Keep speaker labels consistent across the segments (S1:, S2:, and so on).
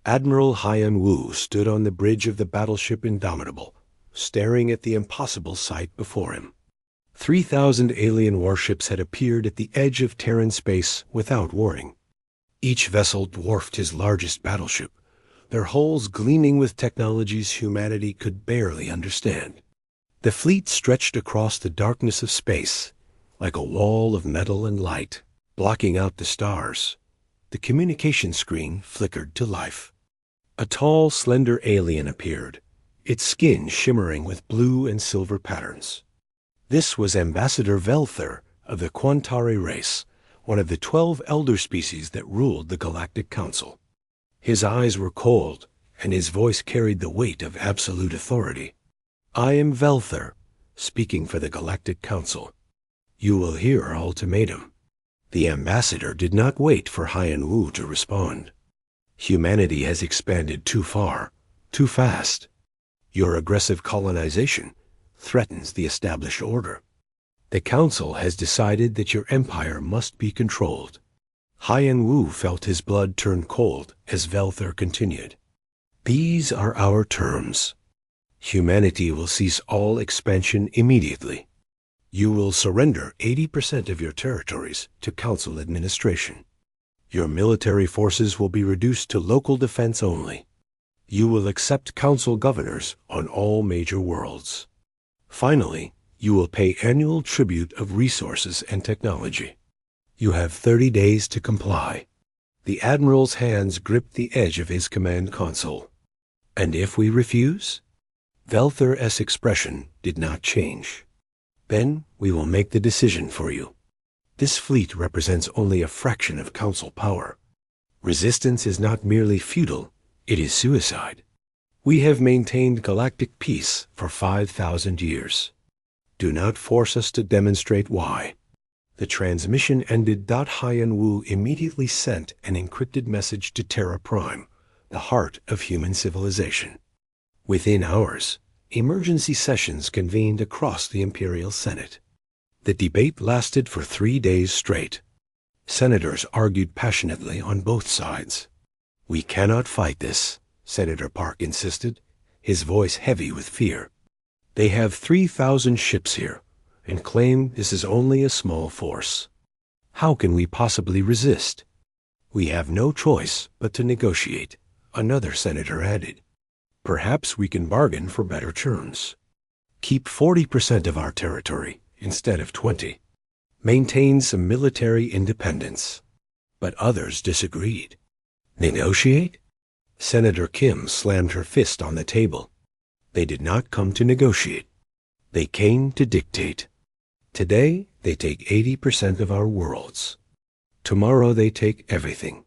S1: Admiral Haiyan Wu stood on the bridge of the battleship Indomitable, staring at the impossible sight before him. 3,000 alien warships had appeared at the edge of Terran space without warning. Each vessel dwarfed his largest battleship, their hulls gleaming with technologies humanity could barely understand. The fleet stretched across the darkness of space, like a wall of metal and light, blocking out the stars. The communication screen flickered to life. A tall, slender alien appeared, its skin shimmering with blue and silver patterns. This was Ambassador Velther of the Quantari race, one of the 12 elder species that ruled the Galactic Council. His eyes were cold, and his voice carried the weight of absolute authority. "I am Velther, speaking for the Galactic Council. You will hear our ultimatum." The ambassador did not wait for Haiyan Wu to respond. "Humanity has expanded too far, too fast. Your aggressive colonization threatens the established order. The Council has decided that your empire must be controlled." Haiyan Wu felt his blood turn cold as Velther continued. "These are our terms. Humanity will cease all expansion immediately. You will surrender 80% of your territories to Council administration. Your military forces will be reduced to local defense only. You will accept Council governors on all major worlds. Finally, you will pay annual tribute of resources and technology. You have 30 days to comply." The Admiral's hands gripped the edge of his command console. "And if we refuse?" Velther's expression did not change. "Then we will make the decision for you. This fleet represents only a fraction of Council power. Resistance is not merely futile, it is suicide. We have maintained galactic peace for 5,000 years. Do not force us to demonstrate why." The transmission ended. Haiyan Wu immediately sent an encrypted message to Terra Prime, the heart of human civilization. Within hours, emergency sessions convened across the Imperial Senate. The debate lasted for 3 days straight. Senators argued passionately on both sides. "We cannot fight this," Senator Park insisted, his voice heavy with fear. "They have 3,000 ships here, and claim this is only a small force. How can we possibly resist?" "We have no choice but to negotiate," another senator added. "Perhaps we can bargain for better terms. Keep 40% of our territory instead of 20. Maintain some military independence." But others disagreed. "Negotiate?" Senator Kim slammed her fist on the table. "They did not come to negotiate. They came to dictate. Today, they take 80% of our worlds. Tomorrow, they take everything."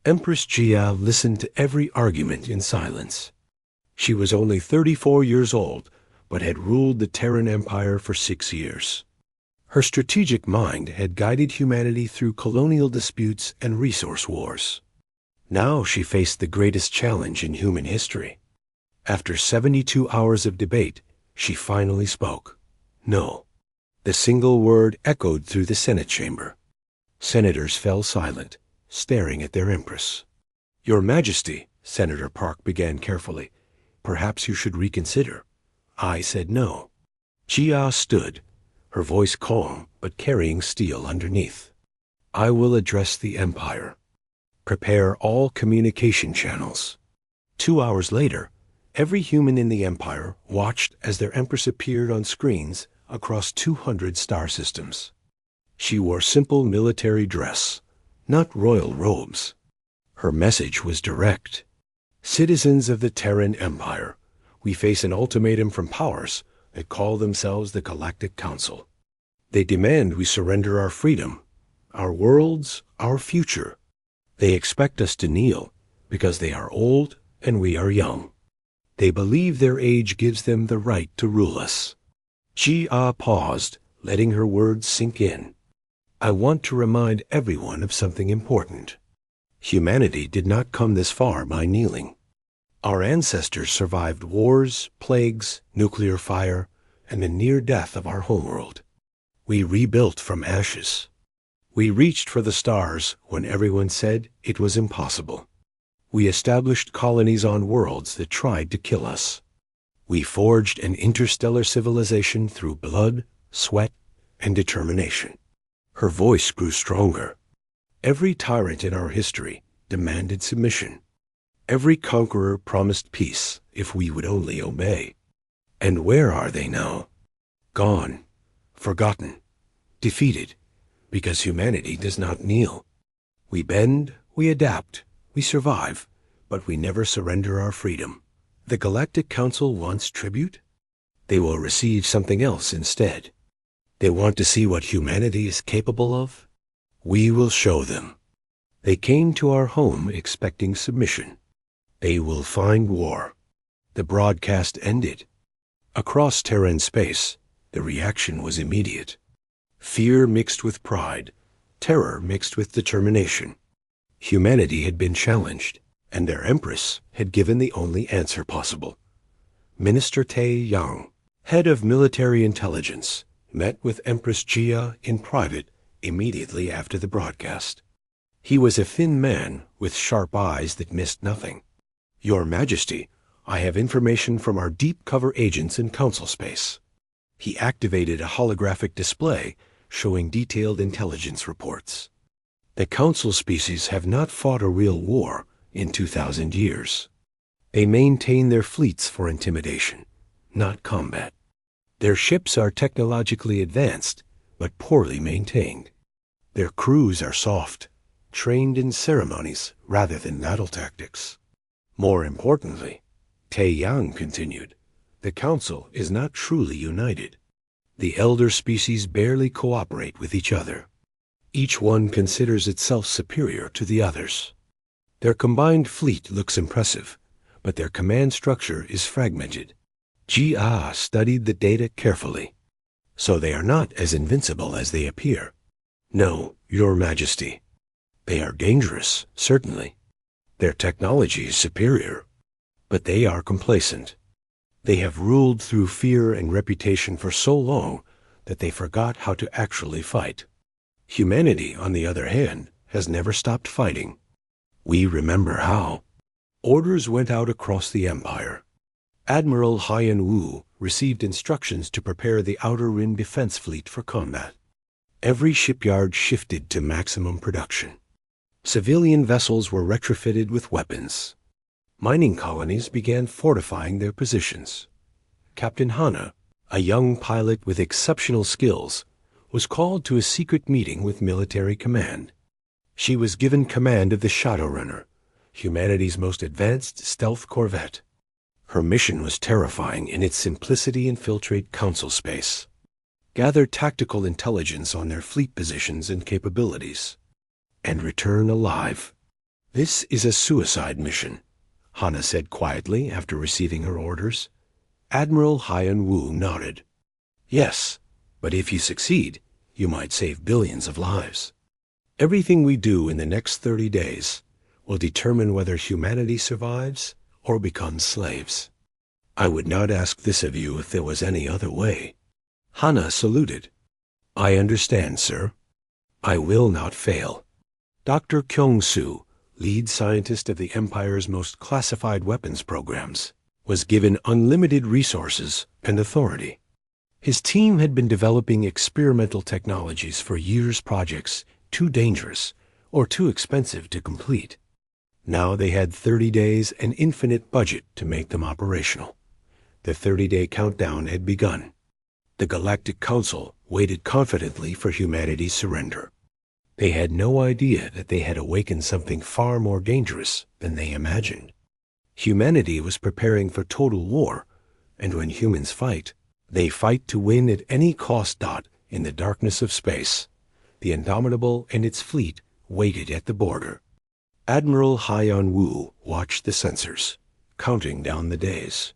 S1: Empress Jia listened to every argument in silence. She was only 34 years old, but had ruled the Terran Empire for 6 years. Her strategic mind had guided humanity through colonial disputes and resource wars. Now she faced the greatest challenge in human history. After 72 hours of debate, she finally spoke. "No." The single word echoed through the Senate chamber. Senators fell silent, staring at their empress. "Your Majesty," Senator Park began carefully, "perhaps you should reconsider." I said no. Jia stood, her voice calm but carrying steel underneath. "I will address the Empire. Prepare all communication channels." 2 hours later, every human in the Empire watched as their empress appeared on screens across 200 star systems. She wore simple military dress, not royal robes. Her message was direct. "Citizens of the Terran Empire, we face an ultimatum from powers that call themselves the Galactic Council. They demand we surrender our freedom, our worlds, our future. They expect us to kneel because they are old and we are young. They believe their age gives them the right to rule us." Jia paused, letting her words sink in. "I want to remind everyone of something important. Humanity did not come this far by kneeling. Our ancestors survived wars, plagues, nuclear fire, and the near death of our homeworld. We rebuilt from ashes. We reached for the stars when everyone said it was impossible. We established colonies on worlds that tried to kill us. We forged an interstellar civilization through blood, sweat, and determination. Her voice grew stronger. Every tyrant in our history demanded submission. Every conqueror promised peace if we would only obey. And where are they now? Gone, forgotten, defeated, because humanity does not kneel. We bend, we adapt, we survive, but we never surrender our freedom. The Galactic Council wants tribute? They will receive something else instead. They want to see what humanity is capable of? We will show them. They came to our home expecting submission. They will find war. The broadcast ended. Across Terran space, the reaction was immediate. Fear mixed with pride, terror mixed with determination. Humanity had been challenged, and their empress had given the only answer possible. Minister Tae-Yang, head of military intelligence, met with Empress Jia in private immediately after the broadcast. He was a thin man with sharp eyes that missed nothing. Your Majesty, I have information from our deep cover agents in Council space. He activated a holographic display showing detailed intelligence reports. The Council species have not fought a real war in 2,000 years. They maintain their fleets for intimidation, not combat. Their ships are technologically advanced, but poorly maintained. Their crews are soft, trained in ceremonies rather than battle tactics. More importantly, Tae-Yang continued, the Council is not truly united. The elder species barely cooperate with each other. Each one considers itself superior to the others. Their combined fleet looks impressive, but their command structure is fragmented. Jia studied the data carefully. So they are not as invincible as they appear. No, Your Majesty. They are dangerous, certainly. Their technology is superior, but they are complacent. They have ruled through fear and reputation for so long that they forgot how to actually fight. Humanity, on the other hand, has never stopped fighting. We remember how. Orders went out across the Empire. Admiral Haiyan Wu received instructions to prepare the Outer Rim defense fleet for combat. Every shipyard shifted to maximum production. Civilian vessels were retrofitted with weapons. Mining colonies began fortifying their positions. Captain Hana, a young pilot with exceptional skills, was called to a secret meeting with military command. She was given command of the Shadowrunner, humanity's most advanced stealth corvette. Her mission was terrifying in its simplicity: infiltrate Council space, gather tactical intelligence on their fleet positions and capabilities, and return alive. This is a suicide mission, Hana said quietly after receiving her orders. Admiral Haiyan Wu nodded. Yes, but if you succeed, you might save billions of lives. Everything we do in the next 30 days will determine whether humanity survives or becomes slaves. I would not ask this of you if there was any other way. Hana saluted. I understand, sir. I will not fail. Dr. Kyung-soo, lead scientist of the Empire's most classified weapons programs, was given unlimited resources and authority. His team had been developing experimental technologies for years, projects too dangerous or too expensive to complete. Now they had 30 days and infinite budget to make them operational. The 30-day countdown had begun. The Galactic Council waited confidently for humanity's surrender. They had no idea that they had awakened something far more dangerous than they imagined. Humanity was preparing for total war, and when humans fight, they fight to win at any cost. In the darkness of space, the Indomitable and its fleet waited at the border. Admiral Haiyan Wu watched the sensors, counting down the days.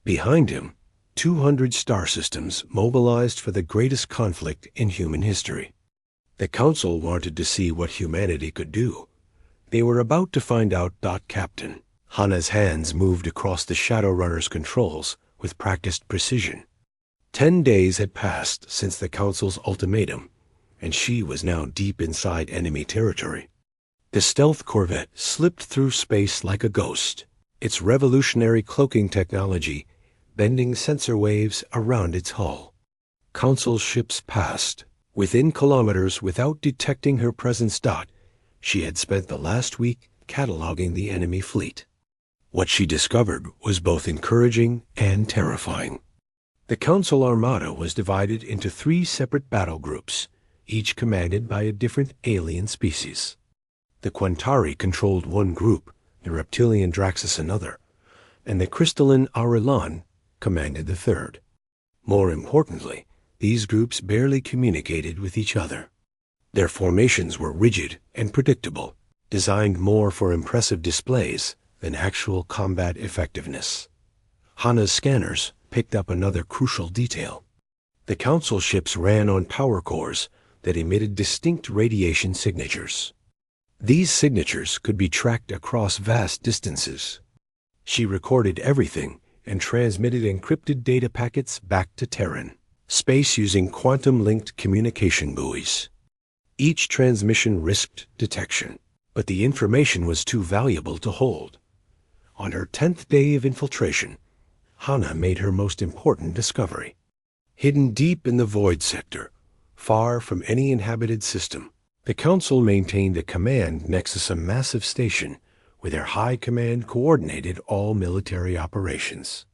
S1: Behind him, 200 star systems mobilized for the greatest conflict in human history. The Council wanted to see what humanity could do. They were about to find out. Captain. Hana's hands moved across the Shadowrunner's controls with practiced precision. 10 days had passed since the Council's ultimatum, and she was now deep inside enemy territory. The stealth corvette slipped through space like a ghost, its revolutionary cloaking technology bending sensor waves around its hull. Council ships passed, within kilometers without detecting her presence. She had spent the last week cataloging the enemy fleet. What she discovered was both encouraging and terrifying. The Council Armada was divided into 3 separate battle groups, each commanded by a different alien species. The Quantari controlled one group, the reptilian Draxus another, and the crystalline Aurilan commanded the third. More importantly, these groups barely communicated with each other. Their formations were rigid and predictable, designed more for impressive displays than actual combat effectiveness. Hana's scanners picked up another crucial detail. The Council ships ran on power cores that emitted distinct radiation signatures. These signatures could be tracked across vast distances. She recorded everything and transmitted encrypted data packets back to Terran space using quantum-linked communication buoys. Each transmission risked detection, but the information was too valuable to hold. On her 10th day of infiltration, Hana made her most important discovery. Hidden deep in the void sector, far from any inhabited system, the Council maintained a command nexus, a massive station where their high command coordinated all military operations.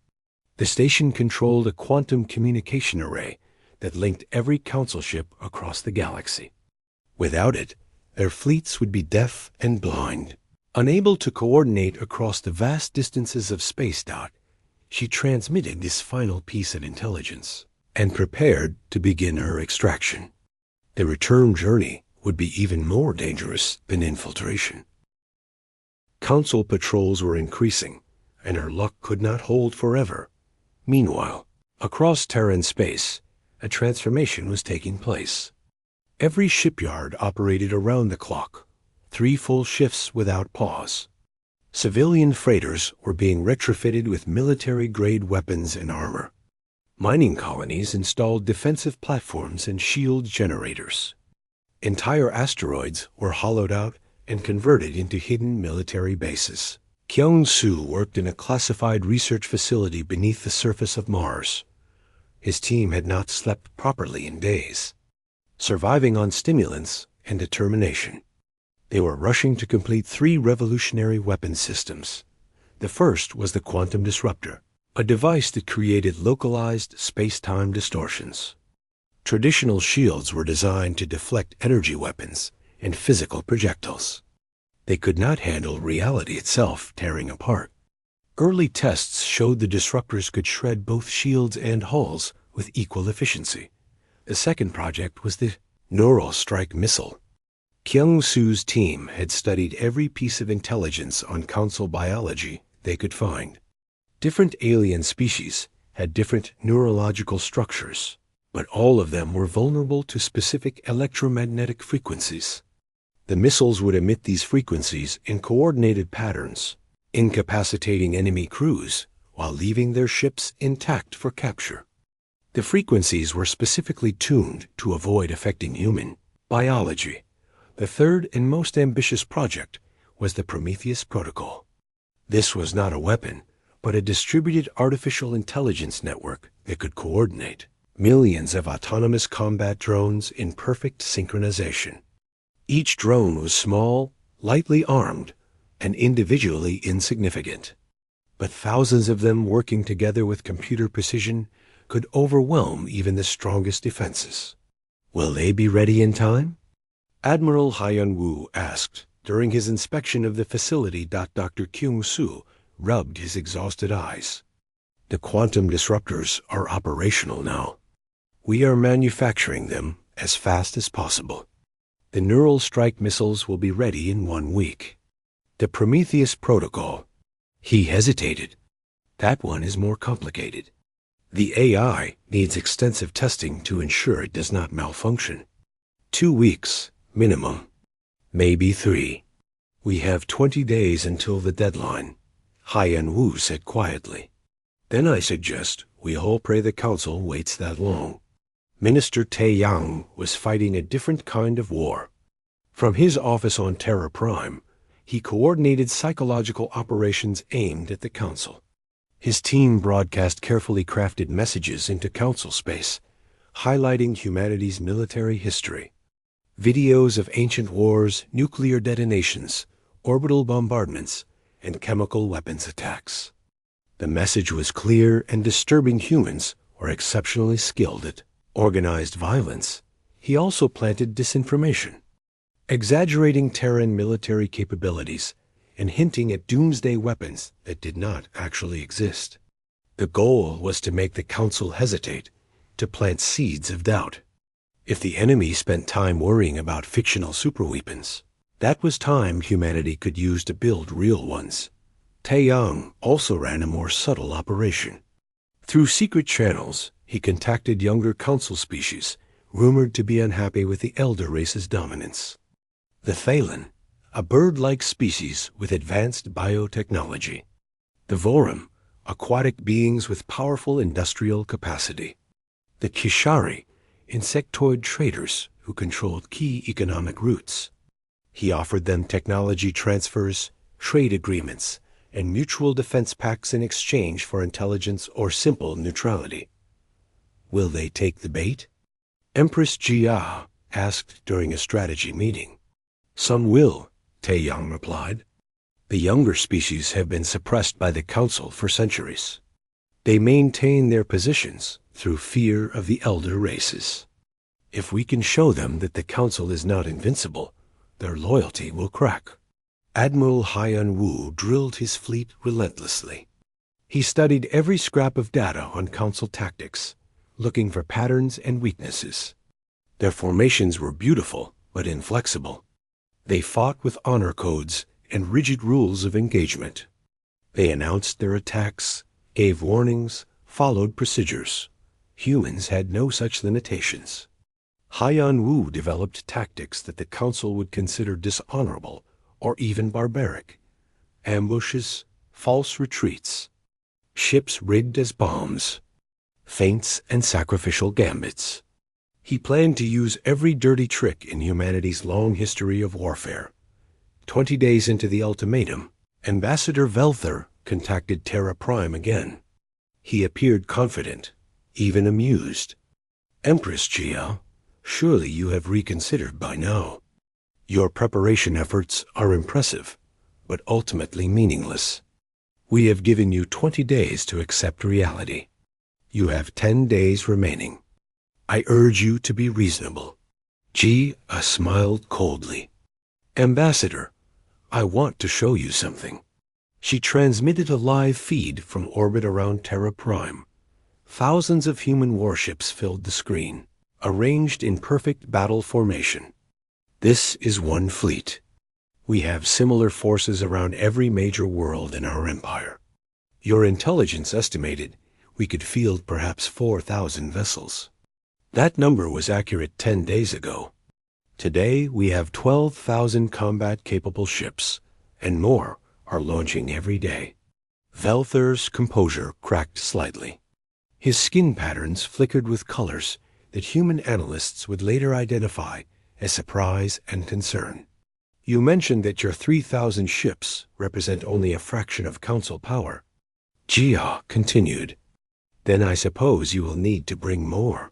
S1: The station controlled a quantum communication array that linked every Council ship across the galaxy. Without it, their fleets would be deaf and blind. Unable to coordinate across the vast distances of space. She transmitted this final piece of intelligence and prepared to begin her extraction. The return journey would be even more dangerous than infiltration. Council patrols were increasing, and her luck could not hold forever. Meanwhile, across Terran space, a transformation was taking place. Every shipyard operated around the clock, 3 full shifts without pause. Civilian freighters were being retrofitted with military-grade weapons and armor. Mining colonies installed defensive platforms and shield generators. Entire asteroids were hollowed out and converted into hidden military bases. Kyung-Soo worked in a classified research facility beneath the surface of Mars. His team had not slept properly in days, surviving on stimulants and determination. They were rushing to complete 3 revolutionary weapon systems. The first was the Quantum Disruptor, a device that created localized space-time distortions. Traditional shields were designed to deflect energy weapons and physical projectiles. They could not handle reality itself tearing apart. Early tests showed the disruptors could shred both shields and hulls with equal efficiency. The second project was the Neural Strike Missile. Kyung-Soo's team had studied every piece of intelligence on Council biology they could find. Different alien species had different neurological structures, but all of them were vulnerable to specific electromagnetic frequencies. The missiles would emit these frequencies in coordinated patterns, incapacitating enemy crews while leaving their ships intact for capture. The frequencies were specifically tuned to avoid affecting human biology. The third and most ambitious project was the Prometheus Protocol. This was not a weapon, but a distributed artificial intelligence network that could coordinate millions of autonomous combat drones in perfect synchronization. Each drone was small, lightly armed, and individually insignificant. But thousands of them working together with computer precision could overwhelm even the strongest defenses. Will they be ready in time? Admiral Hyun-woo asked during his inspection of the facility. Dr. Kyung-Soo rubbed his exhausted eyes. The quantum disruptors are operational now. We are manufacturing them as fast as possible. The Neural Strike missiles will be ready in 1 week. The Prometheus Protocol. He hesitated. That one is more complicated. The AI needs extensive testing to ensure it does not malfunction. 2 weeks, minimum. Maybe 3. We have 20 days until the deadline, Hyun-woo said quietly. Then I suggest we all pray the Council waits that long. Minister Tae-yang was fighting a different kind of war. From his office on Terra Prime, he coordinated psychological operations aimed at the Council. His team broadcast carefully crafted messages into Council space, highlighting humanity's military history. Videos of ancient wars, nuclear detonations, orbital bombardments, and chemical weapons attacks. The message was clear, and disturbing humans were exceptionally skilled at organized violence. He also planted disinformation, exaggerating Terran military capabilities and hinting at doomsday weapons that did not actually exist. The goal was to make the Council hesitate, to plant seeds of doubt. If the enemy spent time worrying about fictional superweapons, that was time humanity could use to build real ones. Taeyang also ran a more subtle operation. Through secret channels, he contacted younger Council species, rumored to be unhappy with the elder race's dominance. The Thalen, a bird-like species with advanced biotechnology. The Vorum, aquatic beings with powerful industrial capacity. The Kishari, insectoid traders who controlled key economic routes. He offered them technology transfers, trade agreements, and mutual defense pacts in exchange for intelligence or simple neutrality. Will they take the bait? Empress Jia asked during a strategy meeting. Some will, Taeyang replied. The younger species have been suppressed by the Council for centuries. They maintain their positions through fear of the elder races. If we can show them that the Council is not invincible, their loyalty will crack. Admiral Haiyan Wu drilled his fleet relentlessly. He studied every scrap of data on Council tactics, looking for patterns and weaknesses. Their formations were beautiful but inflexible. They fought with honor codes and rigid rules of engagement. They announced their attacks, gave warnings, followed procedures. Humans had no such limitations. Haiyan Wu developed tactics that the Council would consider dishonorable or even barbaric. Ambushes, false retreats, ships rigged as bombs, feints and sacrificial gambits. He planned to use every dirty trick in humanity's long history of warfare. 20 days into the ultimatum, Ambassador Velther contacted Terra Prime again. He appeared confident, even amused. Empress Jia, surely you have reconsidered by now. Your preparation efforts are impressive, but ultimately meaningless. We have given you 20 days to accept reality. You have 10 days remaining. I urge you to be reasonable. Jia smiled coldly. Ambassador, I want to show you something. She transmitted a live feed from orbit around Terra Prime. Thousands of human warships filled the screen, arranged in perfect battle formation. This is one fleet. We have similar forces around every major world in our empire. Your intelligence estimated we could field perhaps 4,000 vessels. That number was accurate 10 days ago. Today we have 12,000 combat-capable ships, and more are launching every day. Velther's composure cracked slightly. His skin patterns flickered with colors that human analysts would later identify as surprise and concern. You mentioned that your 3,000 ships represent only a fraction of Council power. Jia continued. Then I suppose you will need to bring more.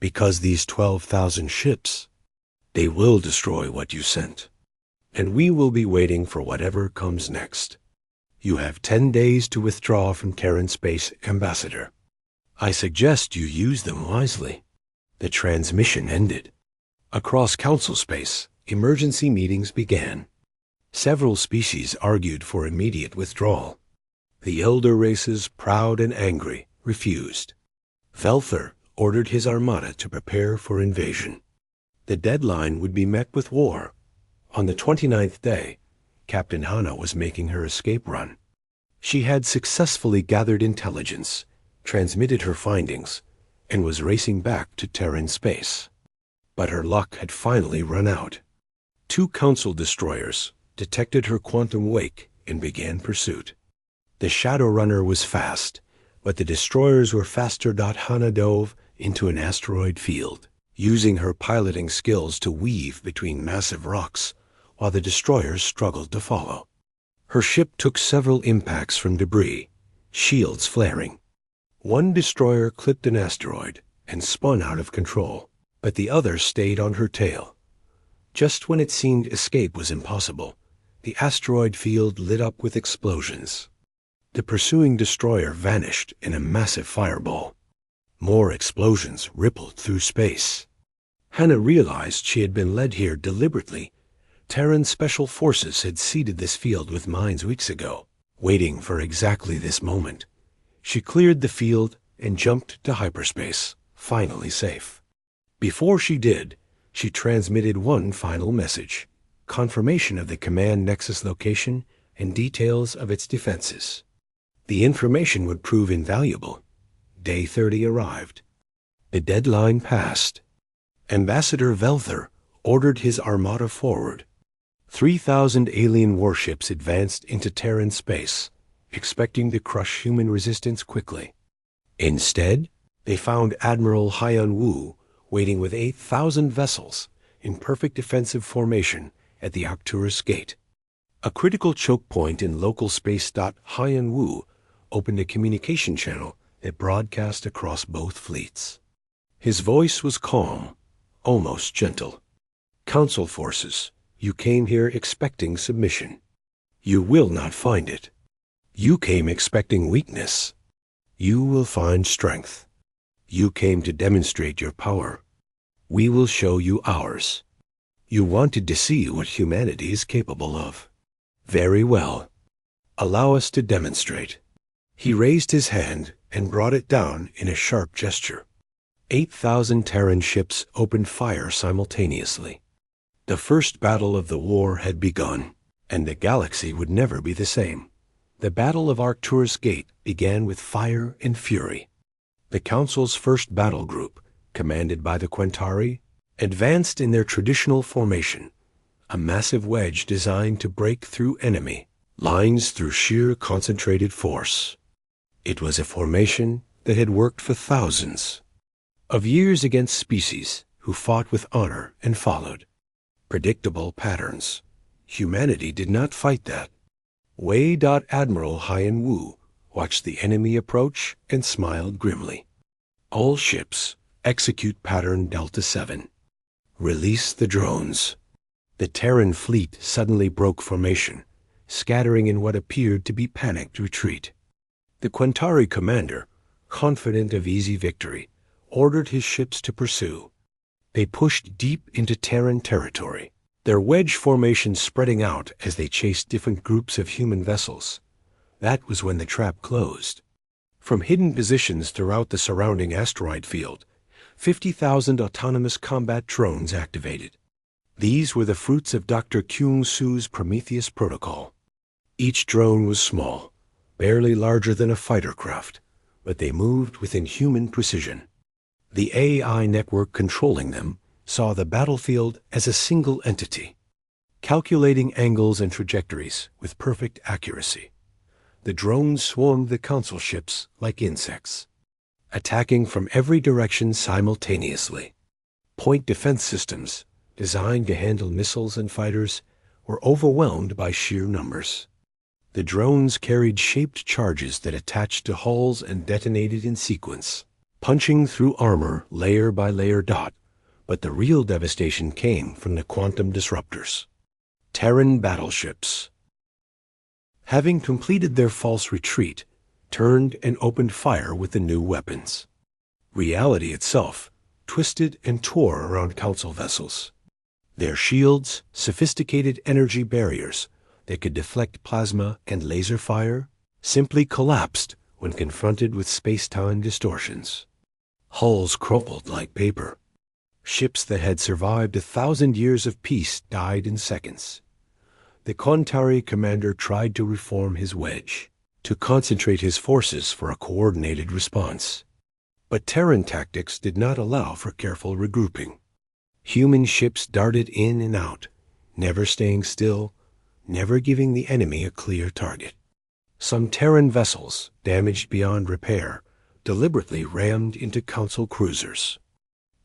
S1: Because these 12,000 ships, they will destroy what you sent. And we will be waiting for whatever comes next. You have 10 days to withdraw from Terran Space, Ambassador. I suggest you use them wisely. The transmission ended. Across Council space, emergency meetings began. Several species argued for immediate withdrawal. The elder races, proud and angry, refused. Velther ordered his armada to prepare for invasion. The deadline would be met with war. On the 29th day, Captain Hana was making her escape run. She had successfully gathered intelligence, transmitted her findings, and was racing back to Terran space. But her luck had finally run out. 2 Council destroyers detected her quantum wake and began pursuit. The Shadow Runner was fast, but the destroyers were faster. Hana dove into an asteroid field. using her piloting skills to weave between massive rocks while the destroyers struggled to follow. Her ship took several impacts from debris, shields flaring. One destroyer clipped an asteroid and spun out of control, but the other stayed on her tail. Just when it seemed escape was impossible, the asteroid field lit up with explosions. The pursuing destroyer vanished in a massive fireball. More explosions rippled through space. Hannah realized she had been led here deliberately. Terran special forces had seeded this field with mines weeks ago, waiting for exactly this moment. She cleared the field and jumped to hyperspace, finally safe. Before she did, she transmitted one final message, confirmation of the command nexus location and details of its defenses. The information would prove invaluable. Day 30 arrived. The deadline passed. Ambassador Velther ordered his armada forward. 3,000 alien warships advanced into Terran space, expecting to crush human resistance quickly. Instead, they found Admiral Haiyan Wu waiting with 8,000 vessels in perfect defensive formation at the Arcturus Gate. A critical choke point in local space. Haiyan Wu opened a communication channel that broadcast across both fleets. His voice was calm, almost gentle. Council forces, you came here expecting submission. You will not find it. You came expecting weakness. You will find strength. You came to demonstrate your power. We will show you ours. You wanted to see what humanity is capable of. Very well. Allow us to demonstrate. He raised his hand and brought it down in a sharp gesture. 8,000 Terran ships opened fire simultaneously. The first battle of the war had begun, and the galaxy would never be the same. The Battle of Arcturus Gate began with fire and fury. The Council's first battle group, commanded by the Quentari, advanced in their traditional formation, a massive wedge designed to break through enemy lines through sheer concentrated force. It was a formation that had worked for thousands of years against species who fought with honor and followed predictable patterns. Humanity did not fight that. Admiral Haiyan Wu watched the enemy approach and smiled grimly. All ships, execute pattern Delta 7. Release the drones. The Terran fleet suddenly broke formation, scattering in what appeared to be panicked retreat. The Quentari commander, confident of easy victory, ordered his ships to pursue. They pushed deep into Terran territory, their wedge formation spreading out as they chased different groups of human vessels. That was when the trap closed. From hidden positions throughout the surrounding asteroid field, 50,000 autonomous combat drones activated. These were the fruits of Dr. Kyung Soo's Prometheus protocol. Each drone was small, barely larger than a fighter craft, but they moved with inhuman precision. The AI network controlling them saw the battlefield as a single entity, calculating angles and trajectories with perfect accuracy. The drones swarmed the Council ships like insects, attacking from every direction simultaneously. Point defense systems, designed to handle missiles and fighters, were overwhelmed by sheer numbers. The drones carried shaped charges that attached to hulls and detonated in sequence, punching through armor layer by layer. But the real devastation came from the quantum disruptors. Terran battleships, having completed their false retreat, turned and opened fire with the new weapons. Reality itself twisted and tore around Council vessels. Their shields, sophisticated energy barriers that could deflect plasma and laser fire, simply collapsed when confronted with space-time distortions. Hulls crumpled like paper. Ships that had survived 1,000 years of peace died in seconds. The Quentari commander tried to reform his wedge, to concentrate his forces for a coordinated response. But Terran tactics did not allow for careful regrouping. Human ships darted in and out, never staying still, never giving the enemy a clear target. Some Terran vessels, damaged beyond repair, deliberately rammed into Council cruisers.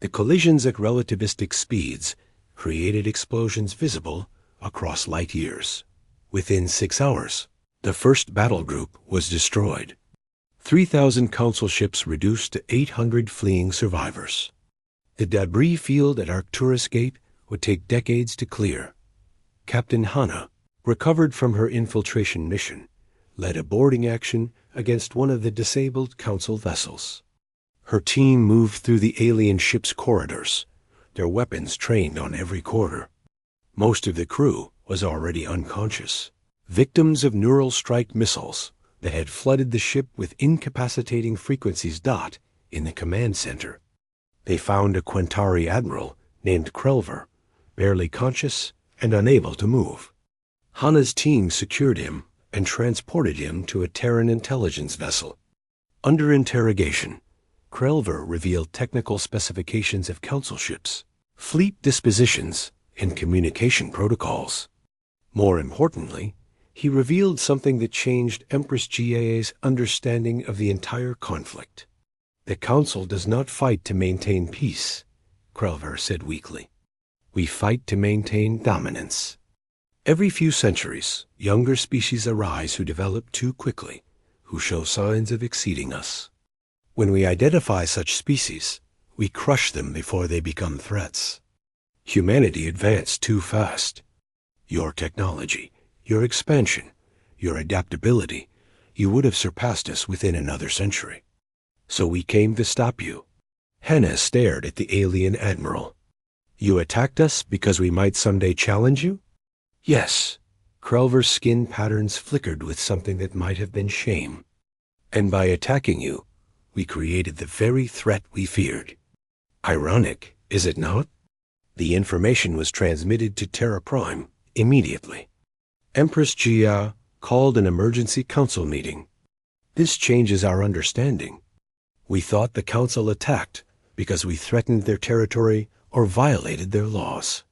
S1: The collisions at relativistic speeds created explosions visible across light years. Within 6 hours, the first battle group was destroyed. 3,000 Council ships reduced to 800 fleeing survivors. The debris field at Arcturus Gate would take decades to clear. Captain Hana, recovered from her infiltration mission, led a boarding action against one of the disabled Council vessels. Her team moved through the alien ship's corridors, their weapons trained on every quarter. Most of the crew was already unconscious, victims of neural strike missiles that had flooded the ship with incapacitating frequencies. In the command center, they found a Quentari admiral named Krelver, barely conscious and unable to move. Hana's team secured him and transported him to a Terran intelligence vessel. Under interrogation, Krelver revealed technical specifications of Council ships, fleet dispositions, and communication protocols. More importantly, he revealed something that changed Empress Gia's understanding of the entire conflict. The Council does not fight to maintain peace, Krelver said weakly. We fight to maintain dominance. Every few centuries, younger species arise who develop too quickly, who show signs of exceeding us. When we identify such species, we crush them before they become threats. Humanity advanced too fast. Your technology, your expansion, your adaptability, you would have surpassed us within another century. So we came to stop you. Hannah stared at the alien admiral. You attacked us because we might someday challenge you? Yes. Krelver's skin patterns flickered with something that might have been shame. And by attacking you, we created the very threat we feared. Ironic, is it not? The information was transmitted to Terra Prime immediately. Empress Gia called an emergency council meeting. This changes our understanding. We thought the council attacked because we threatened their territory or violated their laws.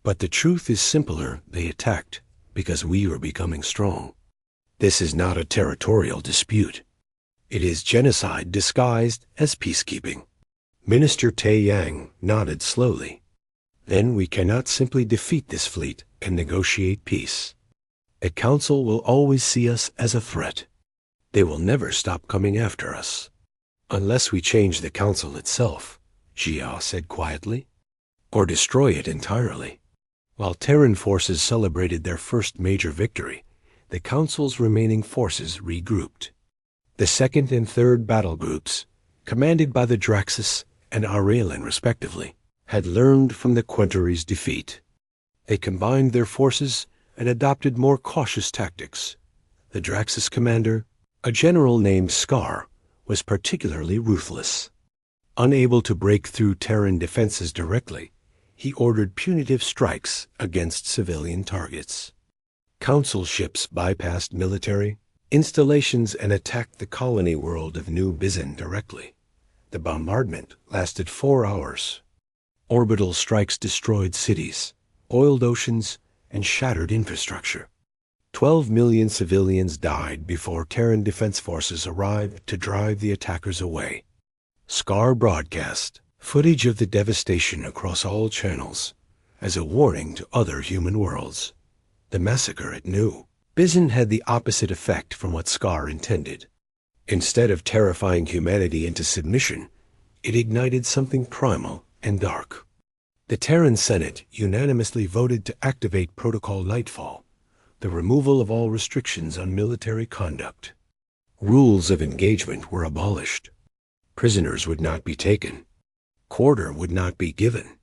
S1: But the truth is simpler. They attacked because we were becoming strong. This is not a territorial dispute. It is genocide disguised as peacekeeping. Minister Tae Yang nodded slowly. Then we cannot simply defeat this fleet and negotiate peace. A council will always see us as a threat. They will never stop coming after us. Unless we change the council itself, Jia said quietly, or destroy it entirely. While Terran forces celebrated their first major victory, the council's remaining forces regrouped. The second and third battle groups, commanded by the Draxus and Aurelian respectively, had learned from the Quentari's defeat. They combined their forces and adopted more cautious tactics. The Draxus commander, a general named Scar, was particularly ruthless. Unable to break through Terran defenses directly, he ordered punitive strikes against civilian targets. Council ships bypassed military installations and attacked the colony world of New Bizin directly. The bombardment lasted 4 hours. Orbital strikes destroyed cities, oiled oceans, and shattered infrastructure. 12 million civilians died before Terran defense forces arrived to drive the attackers away. Scar broadcast footage of the devastation across all channels as a warning to other human worlds. The massacre at New Bizin had the opposite effect from what Scar intended. Instead of terrifying humanity into submission, it ignited something primal and dark. The Terran Senate unanimously voted to activate Protocol Nightfall, the removal of all restrictions on military conduct. Rules of engagement were abolished. Prisoners would not be taken. Quarter would not be given.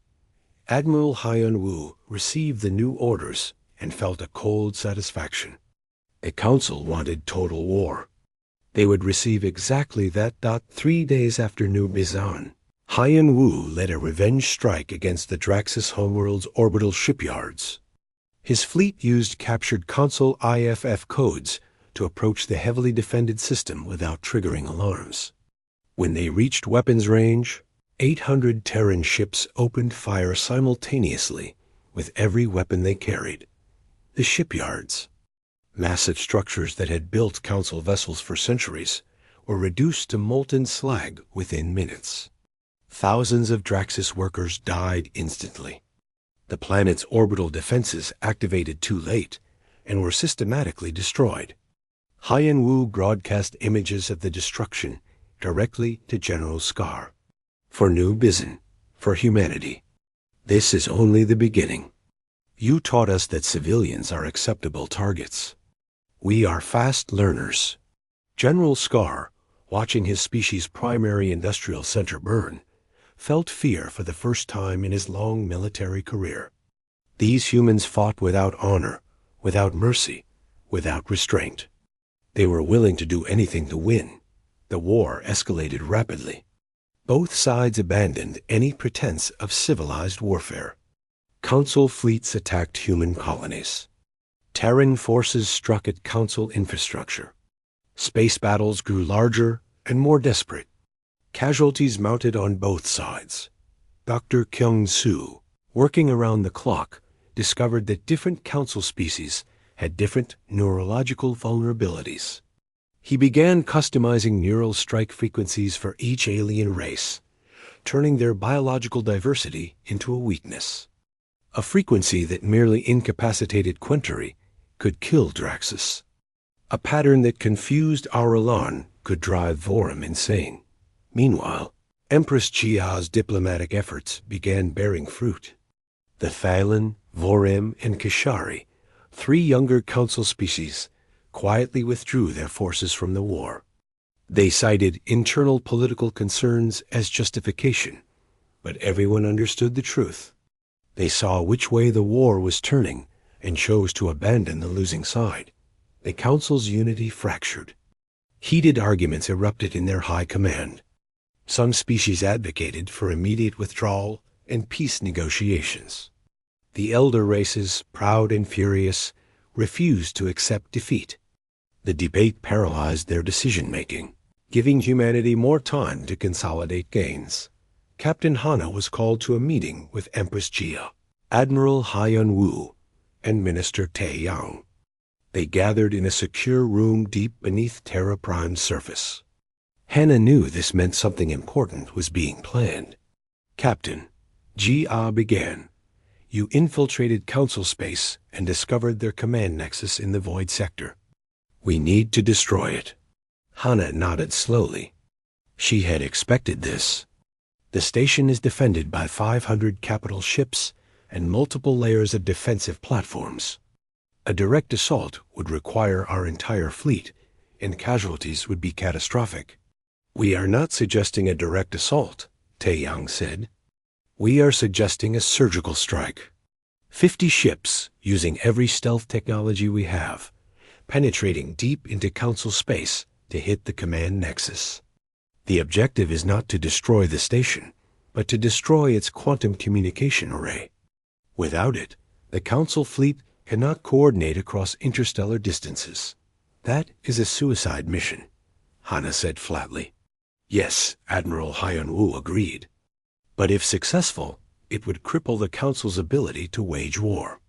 S1: Admiral Hyun Woo received the new orders and felt a cold satisfaction. The council wanted total war. They would receive exactly that. 3 days after New Bizan, Hyun Woo led a revenge strike against the Draxus homeworld's orbital shipyards. His fleet used captured console IFF codes to approach the heavily defended system without triggering alarms. When they reached weapons range, 800 Terran ships opened fire simultaneously with every weapon they carried. The shipyards, massive structures that had built council vessels for centuries, were reduced to molten slag within minutes. Thousands of Draxus workers died instantly. The planet's orbital defenses activated too late and were systematically destroyed. Haiyan Wu broadcast images of the destruction directly to General Scar. For New Bizin, for humanity, this is only the beginning. You taught us that civilians are acceptable targets. We are fast learners. General Scar, watching his species' primary industrial center burn, felt fear for the first time in his long military career. These humans fought without honor, without mercy, without restraint. They were willing to do anything to win. The war escalated rapidly. Both sides abandoned any pretense of civilized warfare. Council fleets attacked human colonies. Terran forces struck at Council infrastructure. Space battles grew larger and more desperate. Casualties mounted on both sides. Dr. Kyung-soo, working around the clock, discovered that different Council species had different neurological vulnerabilities. He began customizing neural strike frequencies for each alien race, turning their biological diversity into a weakness. A frequency that merely incapacitated Quentari could kill Draxus. A pattern that confused Auralan could drive Vorum insane. Meanwhile, Empress Chia's diplomatic efforts began bearing fruit. The Thailan, Vorem, and Kishari, 3 younger Council species, quietly withdrew their forces from the war. They cited internal political concerns as justification, but everyone understood the truth. They saw which way the war was turning and chose to abandon the losing side. The Council's unity fractured. Heated arguments erupted in their high command. Some species advocated for immediate withdrawal and peace negotiations. The elder races, proud and furious, refused to accept defeat. The debate paralyzed their decision-making, giving humanity more time to consolidate gains. Captain Hana was called to a meeting with Empress Chia, Admiral Haiyan Wu, and Minister Tae Yang. They gathered in a secure room deep beneath Terra Prime's surface. Hana knew this meant something important was being planned. Captain, Jia began. You infiltrated Council space and discovered their command nexus in the Void Sector. We need to destroy it. Hana nodded slowly. She had expected this. The station is defended by 500 capital ships and multiple layers of defensive platforms. A direct assault would require our entire fleet, and casualties would be catastrophic. We are not suggesting a direct assault, Tae Yang said. We are suggesting a surgical strike. 50 ships, using every stealth technology we have, penetrating deep into Council space to hit the command nexus. The objective is not to destroy the station, but to destroy its quantum communication array. Without it, the Council fleet cannot coordinate across interstellar distances. That is a suicide mission, Hana said flatly. Yes, Admiral Haiyan Wu agreed. But if successful, it would cripple the Council's ability to wage war.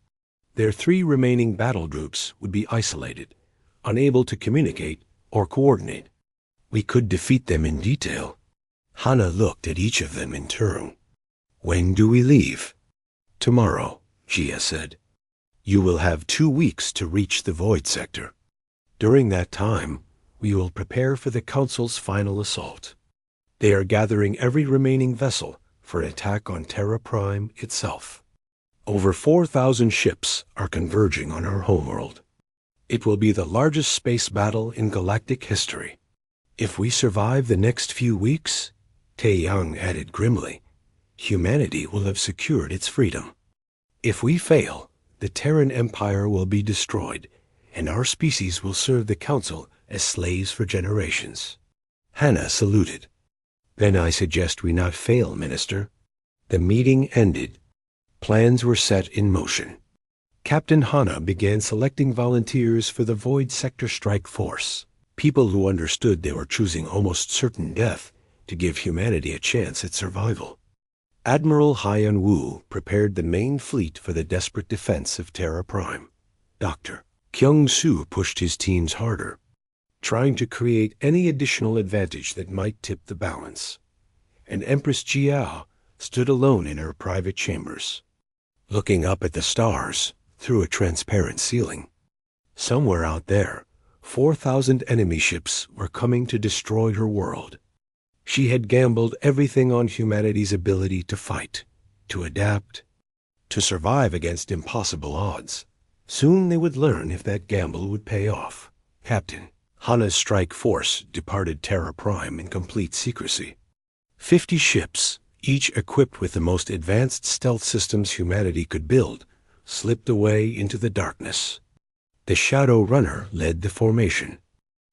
S1: Their 3 remaining battle groups would be isolated, unable to communicate or coordinate. We could defeat them in detail. Hana looked at each of them in turn. When do we leave? Tomorrow, Jia said. You will have 2 weeks to reach the Void Sector. During that time, we will prepare for the Council's final assault. They are gathering every remaining vessel for an attack on Terra Prime itself. Over 4,000 ships are converging on our homeworld. It will be the largest space battle in galactic history. If we survive the next few weeks, Tae Yang added grimly, humanity will have secured its freedom. If we fail, the Terran Empire will be destroyed, and our species will serve the Council as slaves for generations. Hana saluted. Then I suggest we not fail, Minister. The meeting ended. Plans were set in motion. Captain Hana began selecting volunteers for the Void Sector Strike Force, people who understood they were choosing almost certain death to give humanity a chance at survival. Admiral Haiyan Wu prepared the main fleet for the desperate defense of Terra Prime. Dr. Kyung-soo pushed his teams harder, trying to create any additional advantage that might tip the balance. and Empress Jiao stood alone in her private chambers, looking up at the stars through a transparent ceiling. Somewhere out there, 4,000 enemy ships were coming to destroy her world. She had gambled everything on humanity's ability to fight, to adapt, to survive against impossible odds. Soon they would learn if that gamble would pay off. Captain Hana's strike force departed Terra Prime in complete secrecy. 50 ships, each equipped with the most advanced stealth systems humanity could build, slipped away into the darkness. The Shadow Runner led the formation,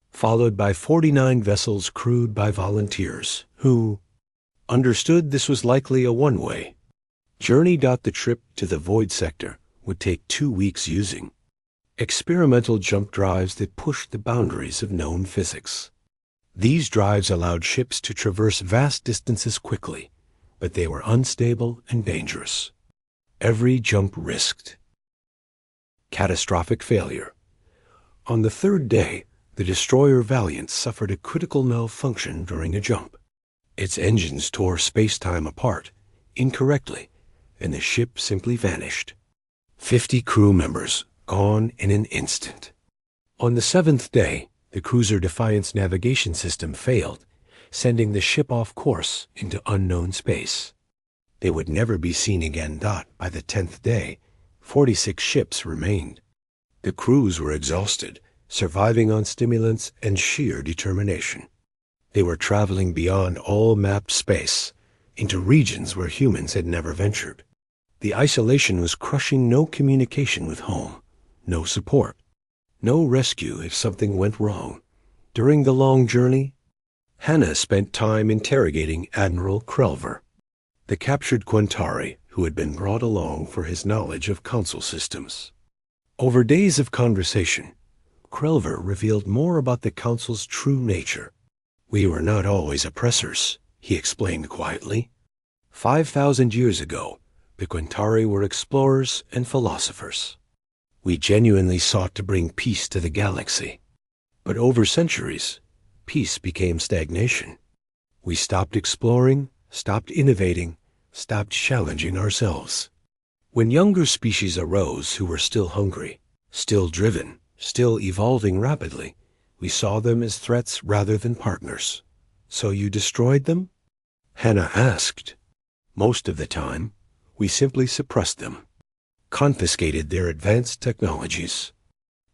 S1: followed by 49 vessels crewed by volunteers who understood this was likely a one-way journey. The trip to the Void Sector would take 2 weeks using experimental jump drives that pushed the boundaries of known physics. These drives allowed ships to traverse vast distances quickly, but they were unstable and dangerous. Every jump risked catastrophic failure. On the third day, the destroyer Valiant suffered a critical malfunction during a jump. Its engines tore space-time apart incorrectly, and the ship simply vanished. 50 crew members gone in an instant. On the 7th day, the cruiser Defiance navigation system failed, sending the ship off course into unknown space. They would never be seen again. By the 10th day, 46 ships remained. The crews were exhausted, surviving on stimulants and sheer determination. They were traveling beyond all mapped space, into regions where humans had never ventured. The isolation was crushing. No communication with home, no support, no rescue if something went wrong. During the long journey, Hana spent time interrogating Admiral Krelver, the captured Quantari who had been brought along for his knowledge of console systems. Over days of conversation, Krelver revealed more about the Council's true nature. "We were not always oppressors," he explained quietly. 5,000 years ago, the Quantari were explorers and philosophers. We genuinely sought to bring peace to the galaxy. But over centuries, peace became stagnation. We stopped exploring, stopped innovating, stopped challenging ourselves. When younger species arose who were still hungry, still driven, still evolving rapidly, we saw them as threats rather than partners. "So you destroyed them?" Hana asked. "Most of the time, we simply suppressed them, confiscated their advanced technologies,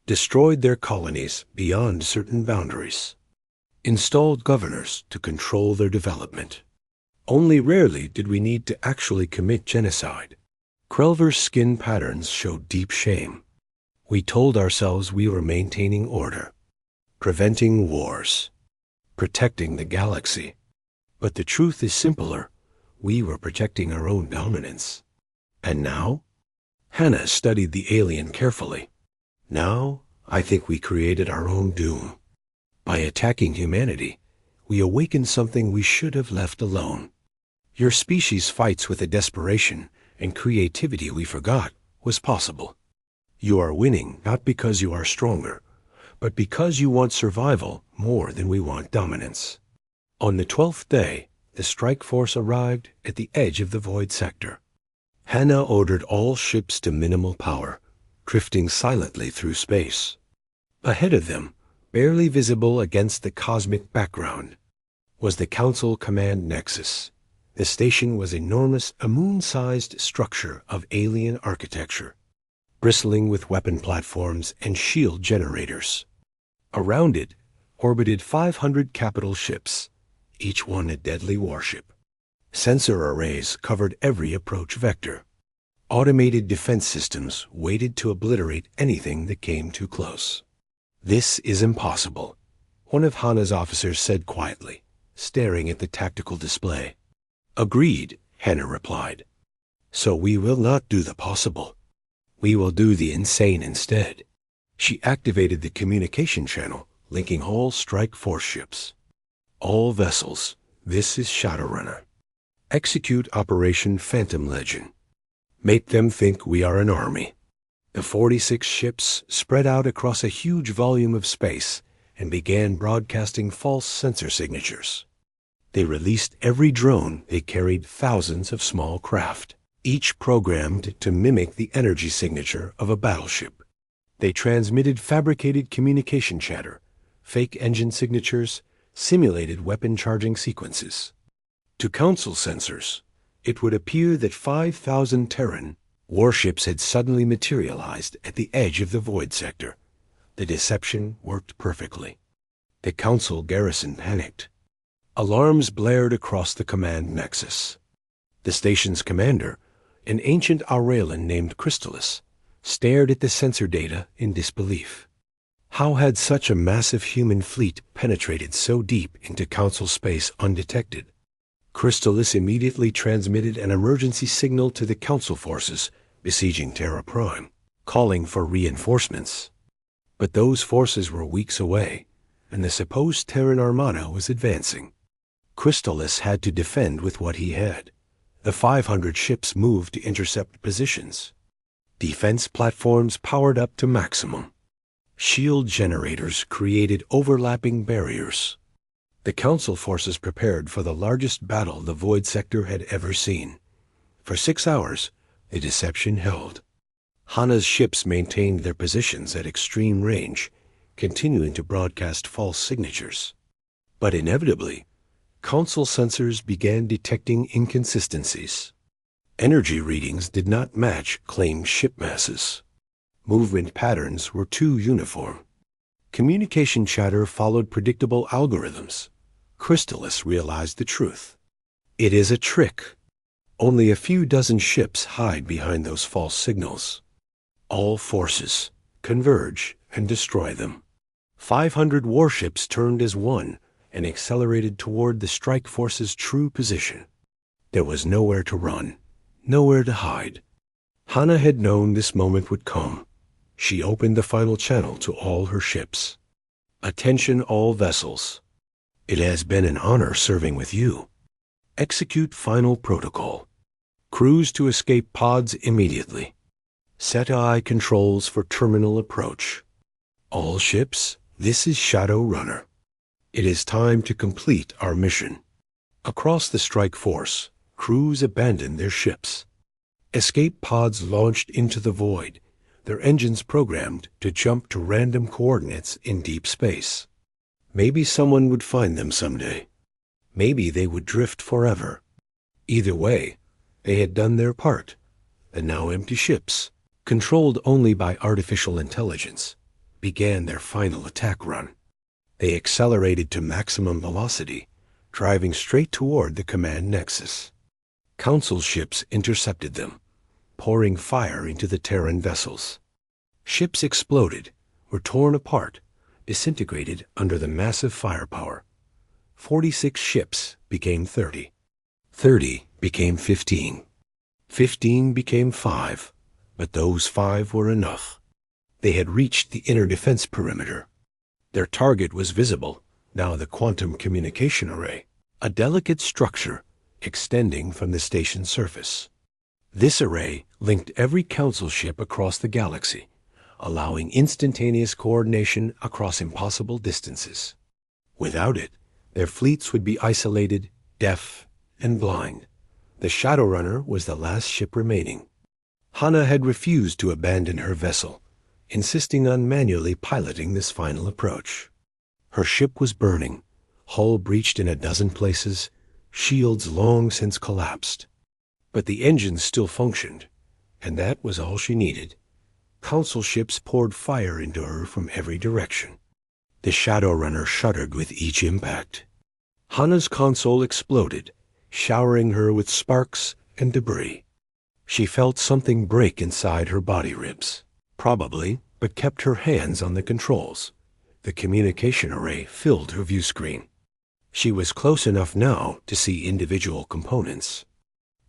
S1: destroyed their colonies beyond certain boundaries, installed governors to control their development. Only rarely did we need to actually commit genocide." Krelver's skin patterns showed deep shame. "We told ourselves we were maintaining order, preventing wars, protecting the galaxy. But the truth is simpler. We were protecting our own dominance. And now?" Hana studied the alien carefully. "Now, I think we created our own doom. By attacking humanity, we awakened something we should have left alone. Your species fights with a desperation and creativity we forgot was possible. You are winning not because you are stronger, but because you want survival more than we want dominance." On the 12th day, the strike force arrived at the edge of the Void Sector. Hana ordered all ships to minimal power, drifting silently through space. Ahead of them, barely visible against the cosmic background, was the Council Command Nexus. The station was enormous, a moon-sized structure of alien architecture, bristling with weapon platforms and shield generators. Around it orbited 500 capital ships, each one a deadly warship. Sensor arrays covered every approach vector. Automated defense systems waited to obliterate anything that came too close. "This is impossible," one of Hana's officers said quietly, staring at the tactical display. "Agreed," Hana replied. "So we will not do the possible. We will do the insane instead." She activated the communication channel, linking all strike force ships. "All vessels, this is Shadowrunner. Execute Operation Phantom Legend. Make them think we are an army." The 46 ships spread out across a huge volume of space and began broadcasting false sensor signatures. They released every drone. They carried thousands of small craft, each programmed to mimic the energy signature of a battleship. They transmitted fabricated communication chatter, fake engine signatures, simulated weapon charging sequences. To Council sensors, it would appear that 5,000 Terran warships had suddenly materialized at the edge of the void sector. The deception worked perfectly. The Council garrison panicked. Alarms blared across the command nexus. The station's commander, an ancient Aurelian named Crystallis, stared at the sensor data in disbelief. How had such a massive human fleet penetrated so deep into Council space undetected? Crystallis immediately transmitted an emergency signal to the Council forces besieging Terra Prime, calling for reinforcements. But those forces were weeks away, and the supposed Terran armada was advancing. Crystallis had to defend with what he had. The 500 ships moved to intercept positions. Defense platforms powered up to maximum. Shield generators created overlapping barriers. The Council forces prepared for the largest battle the Void Sector had ever seen. For 6 hours, the deception held. Hana's ships maintained their positions at extreme range, continuing to broadcast false signatures. But inevitably, Council sensors began detecting inconsistencies. Energy readings did not match claimed ship masses. Movement patterns were too uniform. Communication chatter followed predictable algorithms. Crystallis realized the truth. It is a trick. Only a few dozen ships hide behind those false signals. All forces converge and destroy them. 500 warships turned as one and accelerated toward the strike force's true position. There was nowhere to run, nowhere to hide. Hana had known this moment would come. She opened the final channel to all her ships. Attention all vessels. It has been an honor serving with you. Execute final protocol. Crews to escape pods immediately. Set AI controls for terminal approach. All ships, this is Shadow Runner. It is time to complete our mission. Across the strike force, crews abandoned their ships. Escape pods launched into the void, their engines programmed to jump to random coordinates in deep space. Maybe someone would find them someday. Maybe they would drift forever. Either way, they had done their part. The now empty ships, controlled only by artificial intelligence, began their final attack run. They accelerated to maximum velocity, driving straight toward the command nexus. Council ships intercepted them, pouring fire into the Terran vessels. Ships exploded, were torn apart, disintegrated under the massive firepower. 46 ships became 30. 30 became 15. 15 became 5, but those 5 were enough. They had reached the inner defense perimeter. Their target was visible, now the quantum communication array, a delicate structure extending from the station's surface. This array linked every Council ship across the galaxy, allowing instantaneous coordination across impossible distances. Without it, their fleets would be isolated, deaf, and blind. The Shadowrunner was the last ship remaining. Hana had refused to abandon her vessel, insisting on manually piloting this final approach. Her ship was burning, hull breached in a dozen places, shields long since collapsed. But the engines still functioned, and that was all she needed. Council ships poured fire into her from every direction. The Shadowrunner shuddered with each impact. Hana's console exploded, showering her with sparks and debris. She felt something break inside her body ribs. Probably, but kept her hands on the controls. The communication array filled her view screen. She was close enough now to see individual components.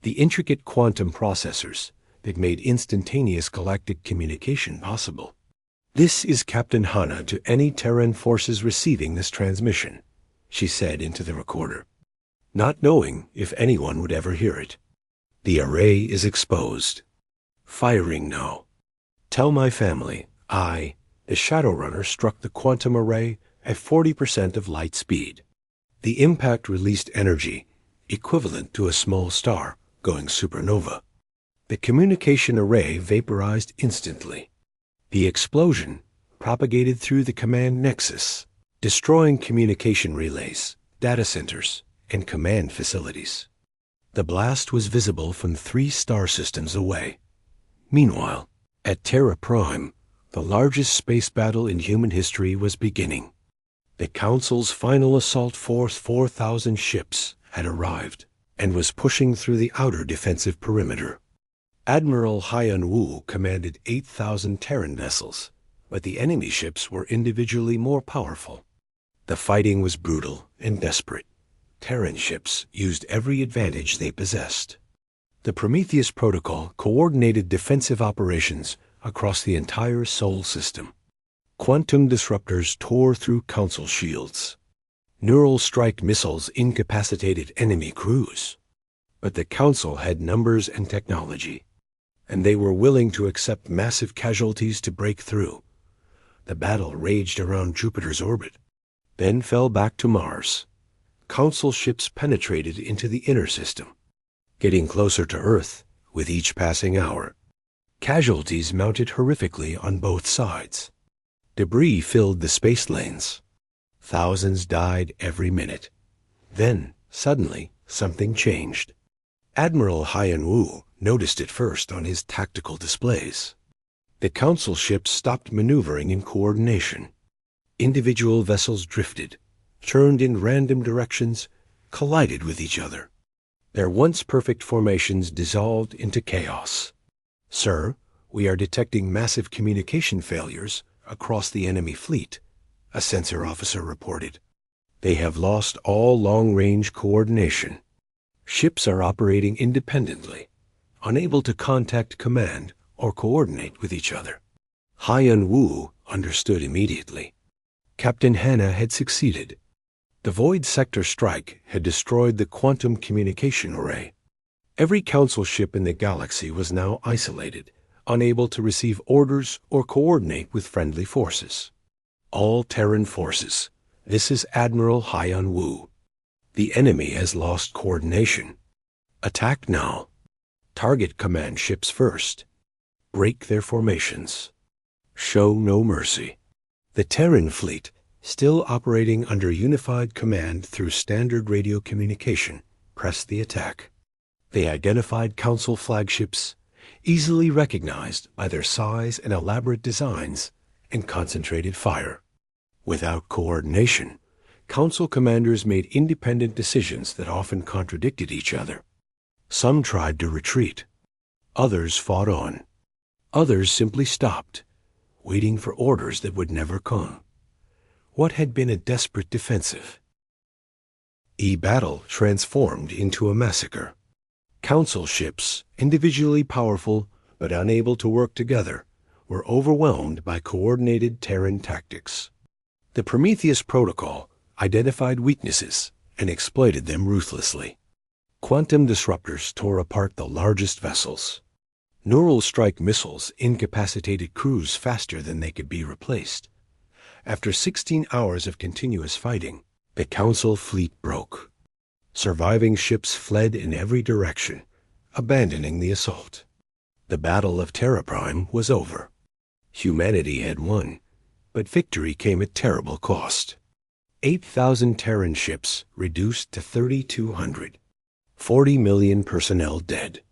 S1: The intricate quantum processors that made instantaneous galactic communication possible. "This is Captain Hana to any Terran forces receiving this transmission," she said into the recorder, not knowing if anyone would ever hear it. "The array is exposed. Firing now. Tell my family the Shadowrunner struck the quantum array at 40% of light speed. The impact released energy equivalent to a small star going supernova. The communication array vaporized instantly. The explosion propagated through the command nexus, destroying communication relays, data centers, and command facilities. The blast was visible from 3 star systems away. Meanwhile, at Terra Prime, the largest space battle in human history was beginning. The Council's final assault force, 4,000 ships, had arrived and was pushing through the outer defensive perimeter. Admiral Haiyan Wu commanded 8,000 Terran vessels, but the enemy ships were individually more powerful. The fighting was brutal and desperate. Terran ships used every advantage they possessed. The Prometheus Protocol coordinated defensive operations across the entire Sol system. Quantum disruptors tore through Council shields. Neural strike missiles incapacitated enemy crews. But the Council had numbers and technology, and they were willing to accept massive casualties to break through. The battle raged around Jupiter's orbit, then fell back to Mars. Council ships penetrated into the inner system, getting closer to Earth with each passing hour. Casualties mounted horrifically on both sides. Debris filled the space lanes. Thousands died every minute. Then, suddenly, something changed. Admiral Haiyan Wu noticed it first on his tactical displays. The Council ships stopped maneuvering in coordination. Individual vessels drifted, turned in random directions, collided with each other. Their once perfect formations dissolved into chaos. "Sir, we are detecting massive communication failures across the enemy fleet," a sensor officer reported. "They have lost all long-range coordination. Ships are operating independently, unable to contact command or coordinate with each other." Haiyan Wu understood immediately. Captain Hannah had succeeded. The Void Sector strike had destroyed the quantum communication array. Every Council ship in the galaxy was now isolated, unable to receive orders or coordinate with friendly forces. "All Terran forces, this is Admiral Haiyan Wu. The enemy has lost coordination. Attack now. Target command ships first. Break their formations. Show no mercy." The Terran fleet, still operating under unified command through standard radio communication, pressed the attack. They identified Council flagships, easily recognized by their size and elaborate designs, and concentrated fire. Without coordination, Council commanders made independent decisions that often contradicted each other. Some tried to retreat. Others fought on. Others simply stopped, waiting for orders that would never come. What had been a desperate defensive? Battle transformed into a massacre. Council ships, individually powerful but unable to work together, were overwhelmed by coordinated Terran tactics. The Prometheus Protocol identified weaknesses and exploited them ruthlessly. Quantum disruptors tore apart the largest vessels. Neural strike missiles incapacitated crews faster than they could be replaced. After 16 hours of continuous fighting, the Council fleet broke. Surviving ships fled in every direction, abandoning the assault. The Battle of Terra Prime was over. Humanity had won, but victory came at terrible cost. 8,000 Terran ships reduced to 3,200. 40 million personnel dead.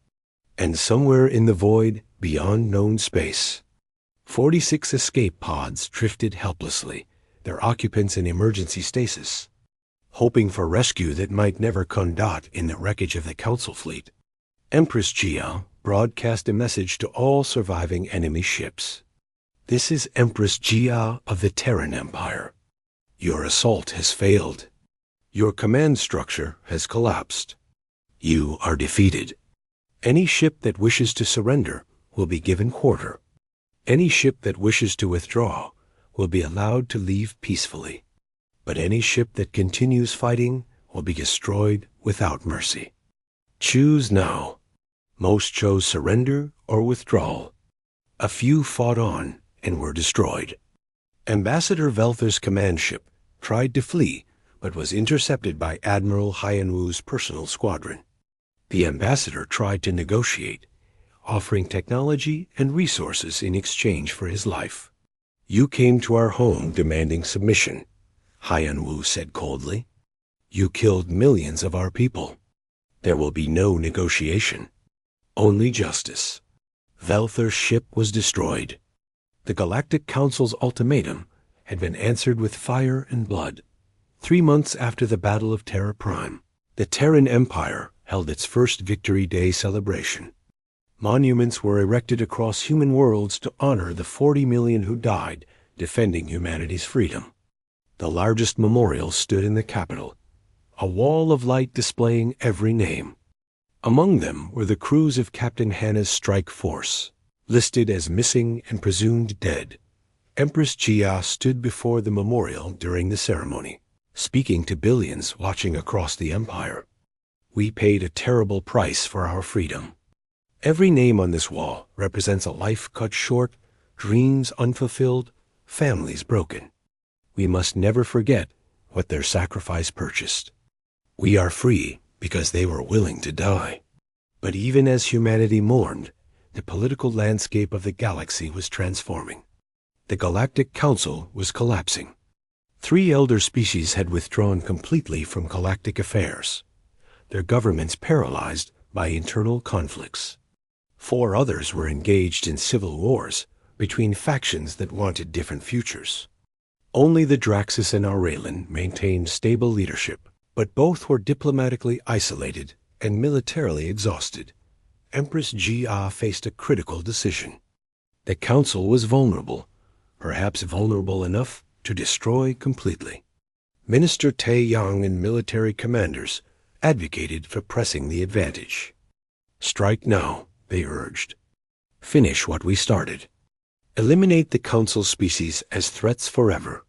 S1: And somewhere in the void beyond known space, 46 escape pods drifted helplessly, their occupants in emergency stasis, hoping for rescue that might never condot in the wreckage of the Council fleet. Empress Jia broadcast a message to all surviving enemy ships. "This is Empress Jia of the Terran Empire. Your assault has failed. Your command structure has collapsed. You are defeated. Any ship that wishes to surrender will be given quarter. Any ship that wishes to withdraw will be allowed to leave peacefully. But any ship that continues fighting will be destroyed without mercy. Choose now." Most chose surrender or withdrawal. A few fought on and were destroyed. Ambassador Velther's command ship tried to flee, but was intercepted by Admiral Hyanwu's personal squadron. The ambassador tried to negotiate, offering technology and resources in exchange for his life. "You came to our home demanding submission," Hyanwu said coldly. "You killed millions of our people. There will be no negotiation, only justice." Velther's ship was destroyed. The Galactic Council's ultimatum had been answered with fire and blood. 3 months after the Battle of Terra Prime, the Terran Empire held its first Victory Day celebration. Monuments were erected across human worlds to honor the 40 million who died defending humanity's freedom. The largest memorial stood in the capital, a wall of light displaying every name. Among them were the crews of Captain Hanna's strike force, listed as missing and presumed dead. Empress Jia stood before the memorial during the ceremony, speaking to billions watching across the empire. "We paid a terrible price for our freedom. Every name on this wall represents a life cut short, dreams unfulfilled, families broken. We must never forget what their sacrifice purchased. We are free because they were willing to die." But even as humanity mourned, the political landscape of the galaxy was transforming. The Galactic Council was collapsing. 3 elder species had withdrawn completely from galactic affairs, their governments paralyzed by internal conflicts. 4 others were engaged in civil wars between factions that wanted different futures. Only the Draxus and Aurelin maintained stable leadership, but both were diplomatically isolated and militarily exhausted. Empress Jia faced a critical decision. The Council was vulnerable, perhaps vulnerable enough to destroy completely. Minister Tai Yang and military commanders advocated for pressing the advantage. "Strike now," they urged. "Finish what we started. Eliminate the Council species as threats forever."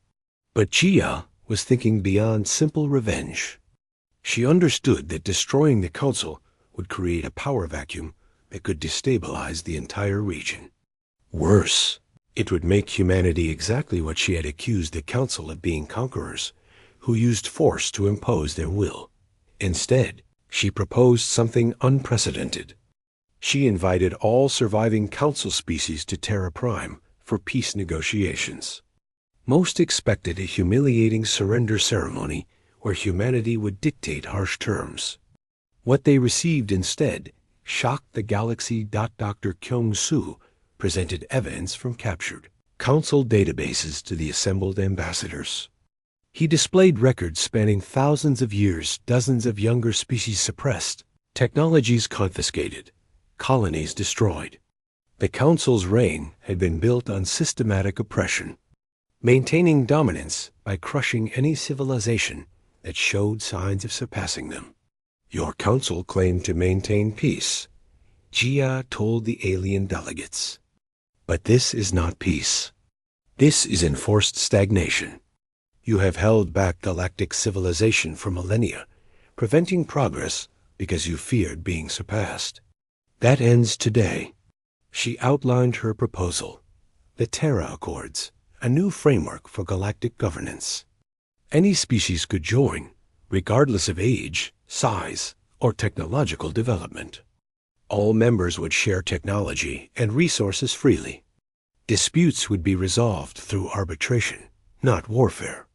S1: But Jia was thinking beyond simple revenge. She understood that destroying the Council would create a power vacuum that could destabilize the entire region. Worse, it would make humanity exactly what she had accused the Council of being: conquerors who used force to impose their will. Instead, she proposed something unprecedented. She invited all surviving Council species to Terra Prime for peace negotiations. Most expected a humiliating surrender ceremony where humanity would dictate harsh terms. What they received instead shocked the galaxy. Dr. Kyung-Soo presented evidence from captured Council databases to the assembled ambassadors. He displayed records spanning thousands of years, dozens of younger species suppressed, technologies confiscated, colonies destroyed. The Council's reign had been built on systematic oppression, maintaining dominance by crushing any civilization that showed signs of surpassing them. "Your Council claimed to maintain peace," Jia told the alien delegates. "But this is not peace. This is enforced stagnation. You have held back galactic civilization for millennia, preventing progress because you feared being surpassed. That ends today." She outlined her proposal, the Terra Accords, a new framework for galactic governance. Any species could join, regardless of age, size, or technological development. All members would share technology and resources freely. Disputes would be resolved through arbitration, not warfare.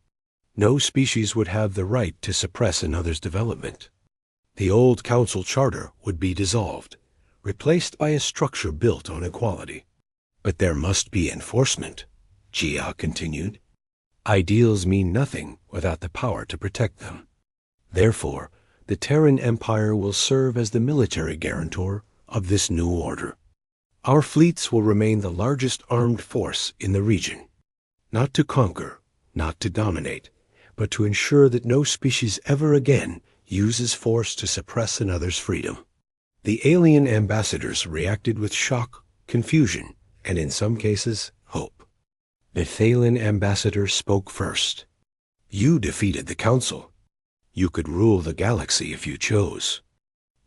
S1: No species would have the right to suppress another's development. The old Council charter would be dissolved, replaced by a structure built on equality. "But there must be enforcement," Jia continued. "Ideals mean nothing without the power to protect them. Therefore, the Terran Empire will serve as the military guarantor of this new order. Our fleets will remain the largest armed force in the region, not to conquer, not to dominate, but to ensure that no species ever again uses force to suppress another's freedom." The alien ambassadors reacted with shock, confusion, and in some cases, hope. The Thalen ambassador spoke first. "You defeated the Council. You could rule the galaxy if you chose.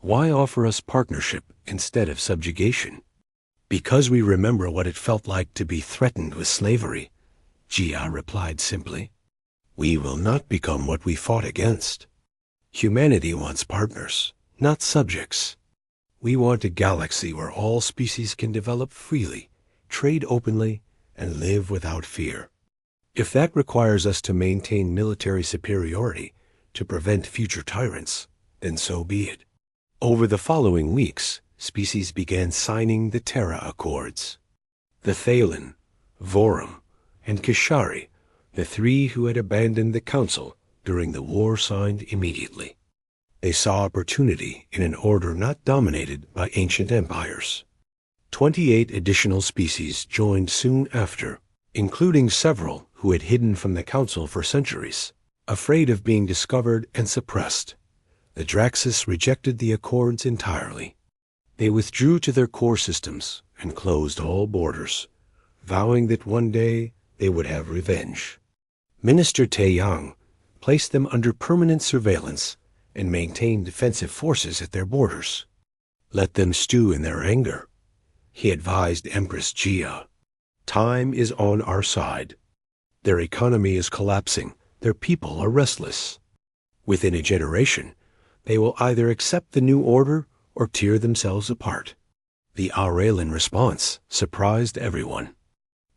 S1: Why offer us partnership instead of subjugation?" "Because we remember what it felt like to be threatened with slavery," Jia replied simply. We will not become what we fought against. Humanity wants partners, not subjects. We want a galaxy where all species can develop freely, trade openly, and live without fear. If that requires us to maintain military superiority to prevent future tyrants, then so be it. Over the following weeks, species began signing the Terra Accords. The Thalen, Vorum, and Kishari, the three who had abandoned the Council during the war, signed immediately. They saw opportunity in an order not dominated by ancient empires. 28 additional species joined soon after, including several who had hidden from the Council for centuries, afraid of being discovered and suppressed. The Draxus rejected the Accords entirely. They withdrew to their core systems and closed all borders, vowing that one day they would have revenge. Minister Taeyang placed them under permanent surveillance and maintained defensive forces at their borders. Let them stew in their anger, he advised Empress Jia. Time is on our side. Their economy is collapsing. Their people are restless. Within a generation, they will either accept the new order or tear themselves apart. The Aurelian response surprised everyone.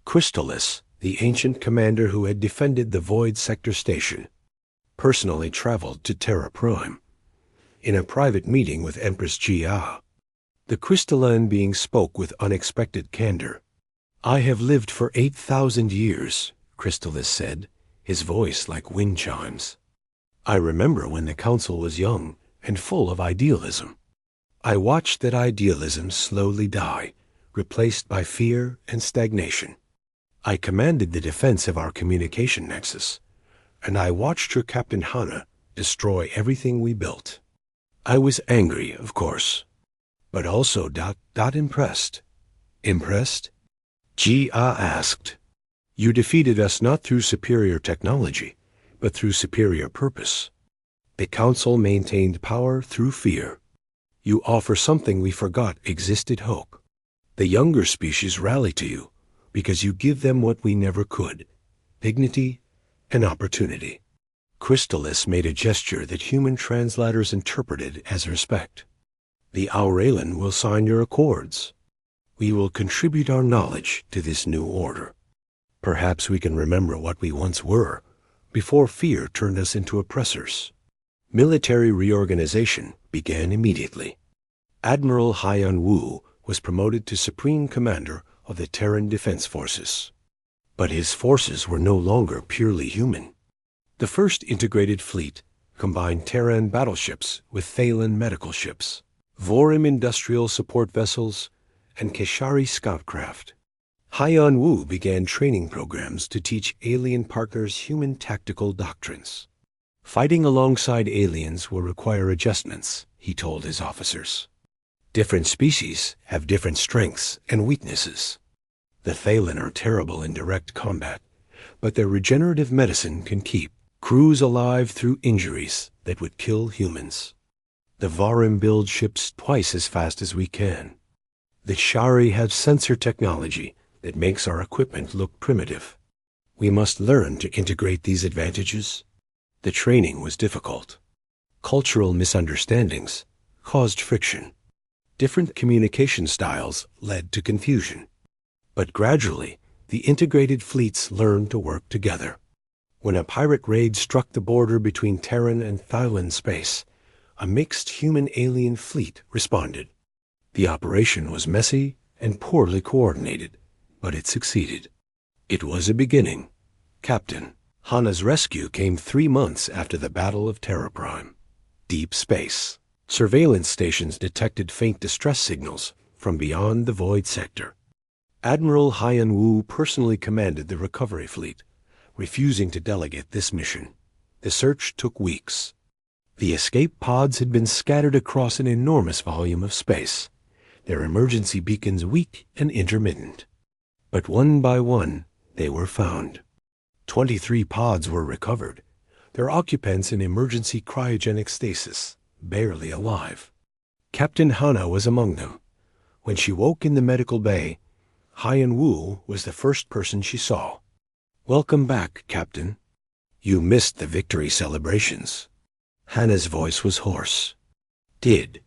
S1: Crystallis, the ancient commander who had defended the Void Sector Station, personally traveled to Terra Prime. In a private meeting with Empress Jia, the crystalline being spoke with unexpected candor. "I have lived for 8,000 years, Crystallis said, his voice like wind chimes. "I remember when the Council was young and full of idealism. I watched that idealism slowly die, replaced by fear and stagnation. I commanded the defense of our communication nexus, and I watched her Captain Hana destroy everything we built. I was angry, of course, but also impressed. Impressed? Jia asked. You defeated us not through superior technology, but through superior purpose. The Council maintained power through fear. You offer something we forgot existed: hope. The younger species rally to you because you give them what we never could: dignity and opportunity." Crystallis made a gesture that human translators interpreted as respect. "The Aurelian will sign your accords. We will contribute our knowledge to this new order. Perhaps we can remember what we once were before fear turned us into oppressors." Military reorganization began immediately. Admiral Haiyan Wu was promoted to Supreme Commander of the Terran Defense Forces. But his forces were no longer purely human. The first integrated fleet combined Terran battleships with Thalen medical ships, Vorim industrial support vessels, and Keshari scoutcraft. Haiyan Wu began training programs to teach alien partners human tactical doctrines. Fighting alongside aliens will require adjustments, he told his officers. Different species have different strengths and weaknesses. The Thalen are terrible in direct combat, but their regenerative medicine can keep crews alive through injuries that would kill humans. The Vorim build ships twice as fast as we can. The Shari have sensor technology that makes our equipment look primitive. We must learn to integrate these advantages. The training was difficult. Cultural misunderstandings caused friction. Different communication styles led to confusion. But gradually, the integrated fleets learned to work together. When a pirate raid struck the border between Terran and Thailand space, a mixed human-alien fleet responded. The operation was messy and poorly coordinated, but it succeeded. It was a beginning. Captain Hana's rescue came 3 months after the Battle of Terra Prime. Deep space. Surveillance stations detected faint distress signals from beyond the Void Sector. Admiral Haiyan Wu personally commanded the recovery fleet, refusing to delegate this mission. The search took weeks. The escape pods had been scattered across an enormous volume of space, their emergency beacons weak and intermittent. But one by one, they were found. 23 pods were recovered, their occupants in emergency cryogenic stasis, barely alive. Captain Hana was among them. When she woke in the medical bay, Haiyan Wu was the first person she saw. "Welcome back, Captain. You missed the victory celebrations. Hannah's voice was hoarse. Did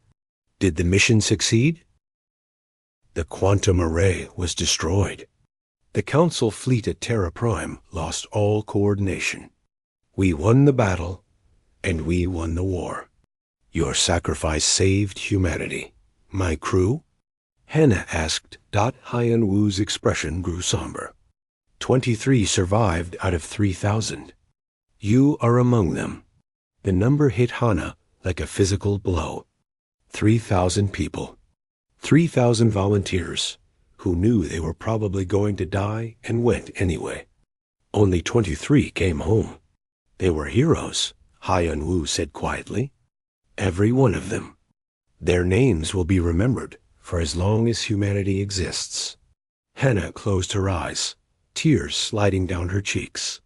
S1: the mission succeed? The quantum array was destroyed. The Council fleet at Terra Prime lost all coordination. We won the battle, and we won the war. Your sacrifice saved humanity. My crew? Hannah asked. Hyan Wu's expression grew somber. 23 survived out of 3,000. You are among them. The number hit Hannah like a physical blow. 3,000 people. 3,000 volunteers who knew they were probably going to die and went anyway. Only 23 came home. They were heroes, Hyan Wu said quietly. Every one of them. Their names will be remembered for as long as humanity exists. Hannah closed her eyes, tears sliding down her cheeks.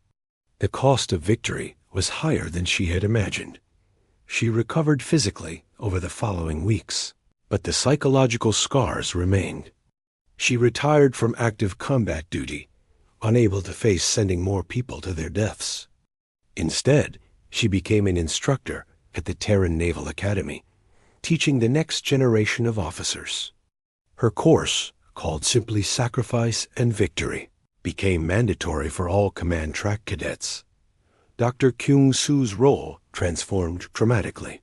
S1: The cost of victory was higher than she had imagined. She recovered physically over the following weeks, but the psychological scars remained. She retired from active combat duty, unable to face sending more people to their deaths. Instead, she became an instructor at the Terran Naval Academy, teaching the next generation of officers. Her course, called simply Sacrifice and Victory, became mandatory for all command track cadets. Dr. Kyung Soo's role transformed dramatically.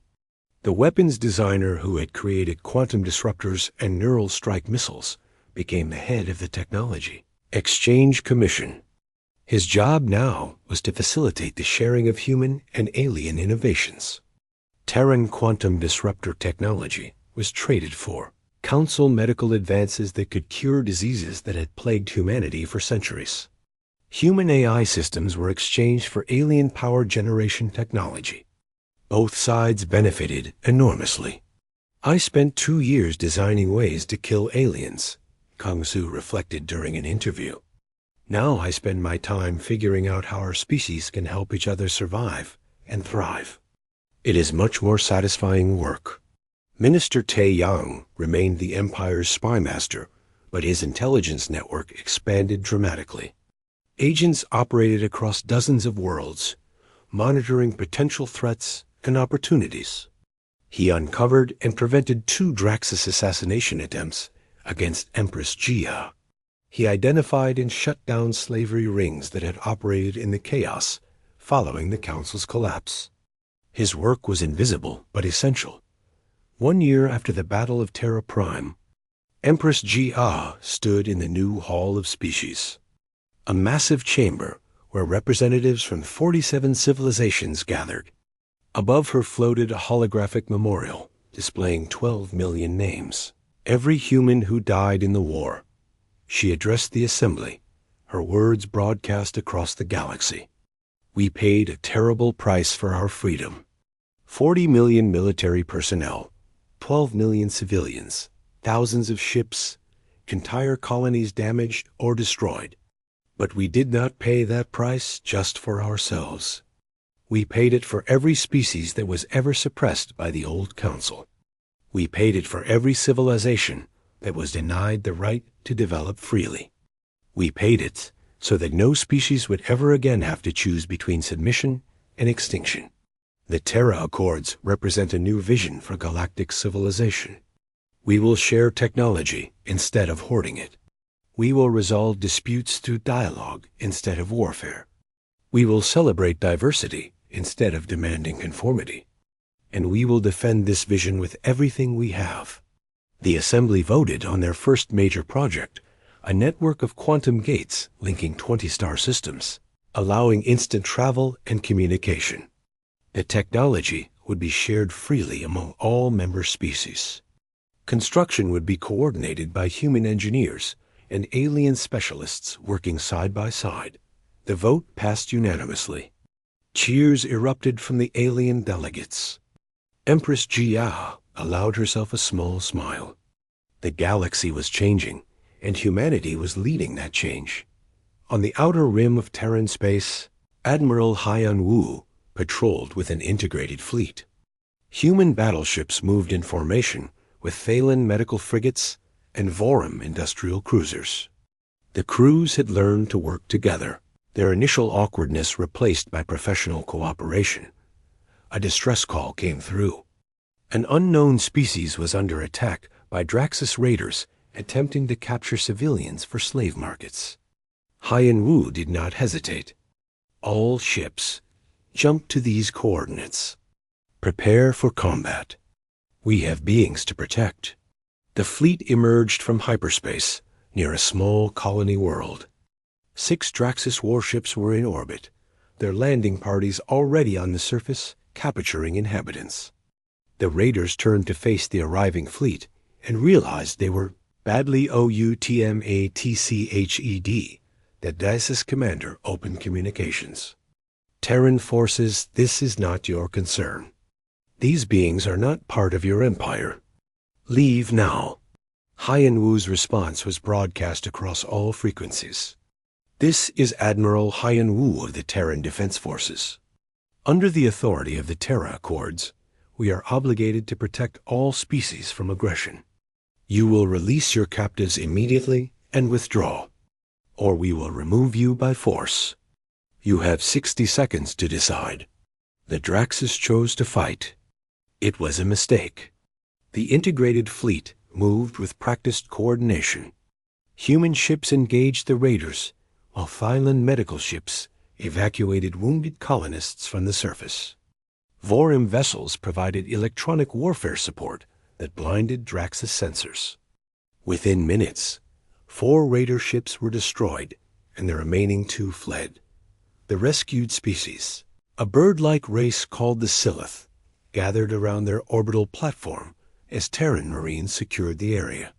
S1: The weapons designer who had created quantum disruptors and neural strike missiles became the head of the technology exchange commission. His job now was to facilitate the sharing of human and alien innovations. Terran quantum disruptor technology was traded for Council medical advances that could cure diseases that had plagued humanity for centuries. Human AI systems were exchanged for alien power generation technology. Both sides benefited enormously. I spent 2 years designing ways to kill aliens, Kang Soo reflected during an interview. Now I spend my time figuring out how our species can help each other survive and thrive. It is much more satisfying work. Minister Tae Yang remained the Empire's spy master, but his intelligence network expanded dramatically. Agents operated across dozens of worlds, monitoring potential threats and opportunities. He uncovered and prevented 2 Draxus assassination attempts against Empress Jia. He identified and shut down slavery rings that had operated in the chaos following the Council's collapse. His work was invisible but essential. 1 year after the Battle of Terra Prime, Empress Jia stood in the new Hall of Species, a massive chamber where representatives from 47 civilizations gathered. Above her floated a holographic memorial displaying 12 million names, every human who died in the war. She addressed the assembly, her words broadcast across the galaxy. We paid a terrible price for our freedom. 40 million military personnel, 12 million civilians, thousands of ships, entire colonies damaged or destroyed. But we did not pay that price just for ourselves. We paid it for every species that was ever suppressed by the old council. We paid it for every civilization that was denied the right to develop freely. We paid it so that no species would ever again have to choose between submission and extinction. The Terra Accords represent a new vision for galactic civilization. We will share technology instead of hoarding it. We will resolve disputes through dialogue instead of warfare. We will celebrate diversity instead of demanding conformity. And we will defend this vision with everything we have. The Assembly voted on their first major project, a network of quantum gates linking 20-star systems, allowing instant travel and communication. The technology would be shared freely among all member species. Construction would be coordinated by human engineers and alien specialists working side by side. The vote passed unanimously. Cheers erupted from the alien delegates. Empress Jia allowed herself a small smile. The galaxy was changing, and humanity was leading that change. On the outer rim of Terran space, Admiral Hyan Wu patrolled with an integrated fleet. Human battleships moved in formation with Phelan medical frigates and Vorum industrial cruisers. The crews had learned to work together, their initial awkwardness replaced by professional cooperation. A distress call came through. An unknown species was under attack by Draxus raiders attempting to capture civilians for slave markets. Haiyan Wu did not hesitate. All ships, jump to these coordinates. Prepare for combat. We have beings to protect. The fleet emerged from hyperspace near a small colony world. 6 Draxus warships were in orbit, their landing parties already on the surface, capturing inhabitants. The raiders turned to face the arriving fleet and realized they were badly Outmatched. The Dice's commander opened communications. Terran forces, this is not your concern. These beings are not part of your empire. Leave now. Haiyan Wu's response was broadcast across all frequencies. This is Admiral Haiyan Wu of the Terran Defense Forces. Under the authority of the Terra Accords, we are obligated to protect all species from aggression. You will release your captives immediately and withdraw, or we will remove you by force. You have 60 seconds to decide. The Draxus chose to fight. It was a mistake. The integrated fleet moved with practiced coordination. Human ships engaged the raiders, while Thailand medical ships evacuated wounded colonists from the surface. Vorim vessels provided electronic warfare support that blinded Draxus sensors. Within minutes, 4 raider ships were destroyed, and the remaining 2 fled. The rescued species, a bird-like race called the Silith, gathered around their orbital platform as Terran Marines secured the area.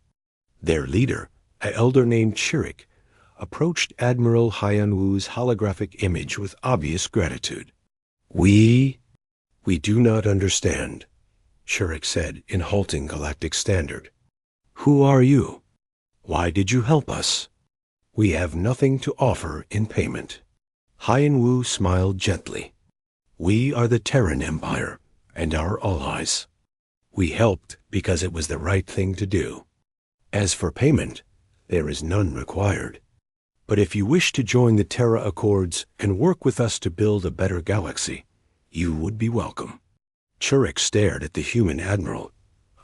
S1: Their leader, an elder named Chirik, approached Admiral Haiyan Wu's holographic image with obvious gratitude. We do not understand, Chirik said in halting galactic standard. Who are you? Why did you help us? We have nothing to offer in payment. Haiyan Wu smiled gently. We are the Terran Empire and our allies. We helped because it was the right thing to do. As for payment, there is none required. But if you wish to join the Terra Accords and work with us to build a better galaxy, you would be welcome. Chirik stared at the human admiral,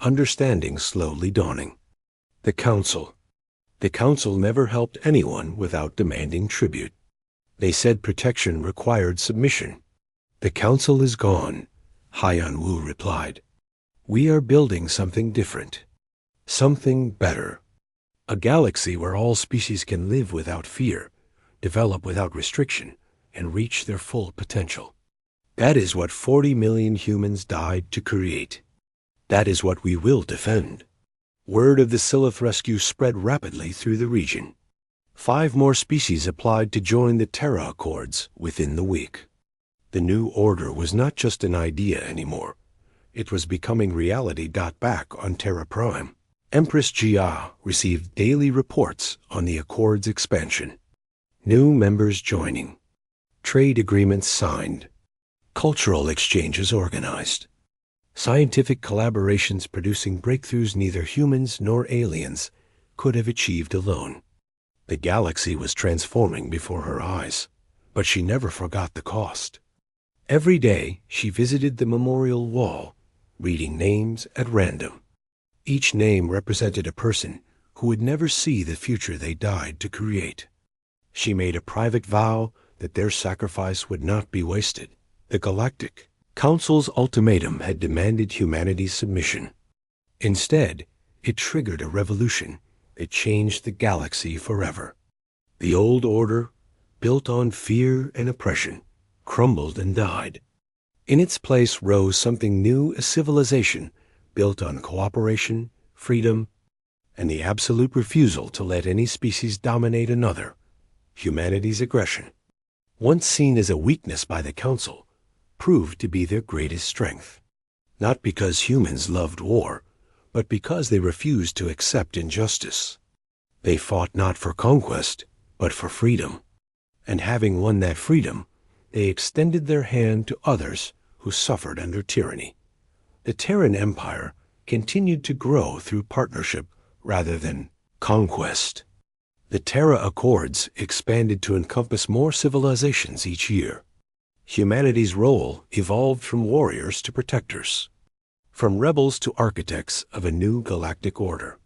S1: understanding slowly dawning. The Council. The Council never helped anyone without demanding tribute. They said protection required submission. The Council is gone, Haiyan Wu replied. We are building something different. Something better. A galaxy where all species can live without fear, develop without restriction, and reach their full potential. That is what 40 million humans died to create. That is what we will defend. Word of the Silith rescue spread rapidly through the region. 5 more species applied to join the Terra Accords within the week. The new order was not just an idea anymore. It was becoming reality. Back on Terra Prime, Empress Jia received daily reports on the Accords expansion. New members joining. Trade agreements signed. Cultural exchanges organized. Scientific collaborations producing breakthroughs neither humans nor aliens could have achieved alone. The galaxy was transforming before her eyes, but she never forgot the cost. Every day she visited the memorial wall, reading names at random. Each name represented a person who would never see the future they died to create. She made a private vow that their sacrifice would not be wasted. The Galactic Council's ultimatum had demanded humanity's submission. Instead, it triggered a revolution that changed the galaxy forever. The old order, built on fear and oppression, crumbled and died. In its place rose something new, a civilization built on cooperation, freedom, and the absolute refusal to let any species dominate another. Humanity's aggression, once seen as a weakness by the Council, proved to be their greatest strength. Not because humans loved war, but because they refused to accept injustice. They fought not for conquest, but for freedom. And having won that freedom, they extended their hand to others who suffered under tyranny. The Terran Empire continued to grow through partnership rather than conquest. The Terra Accords expanded to encompass more civilizations each year. Humanity's role evolved from warriors to protectors, from rebels to architects of a new galactic order.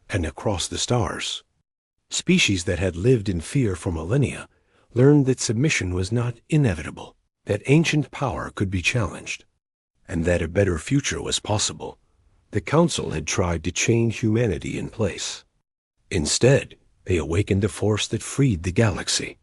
S1: And across the stars, species that had lived in fear for millennia learned that submission was not inevitable, that ancient power could be challenged, and that a better future was possible. The Council had tried to chain humanity in place. Instead, they awakened a force that freed the galaxy,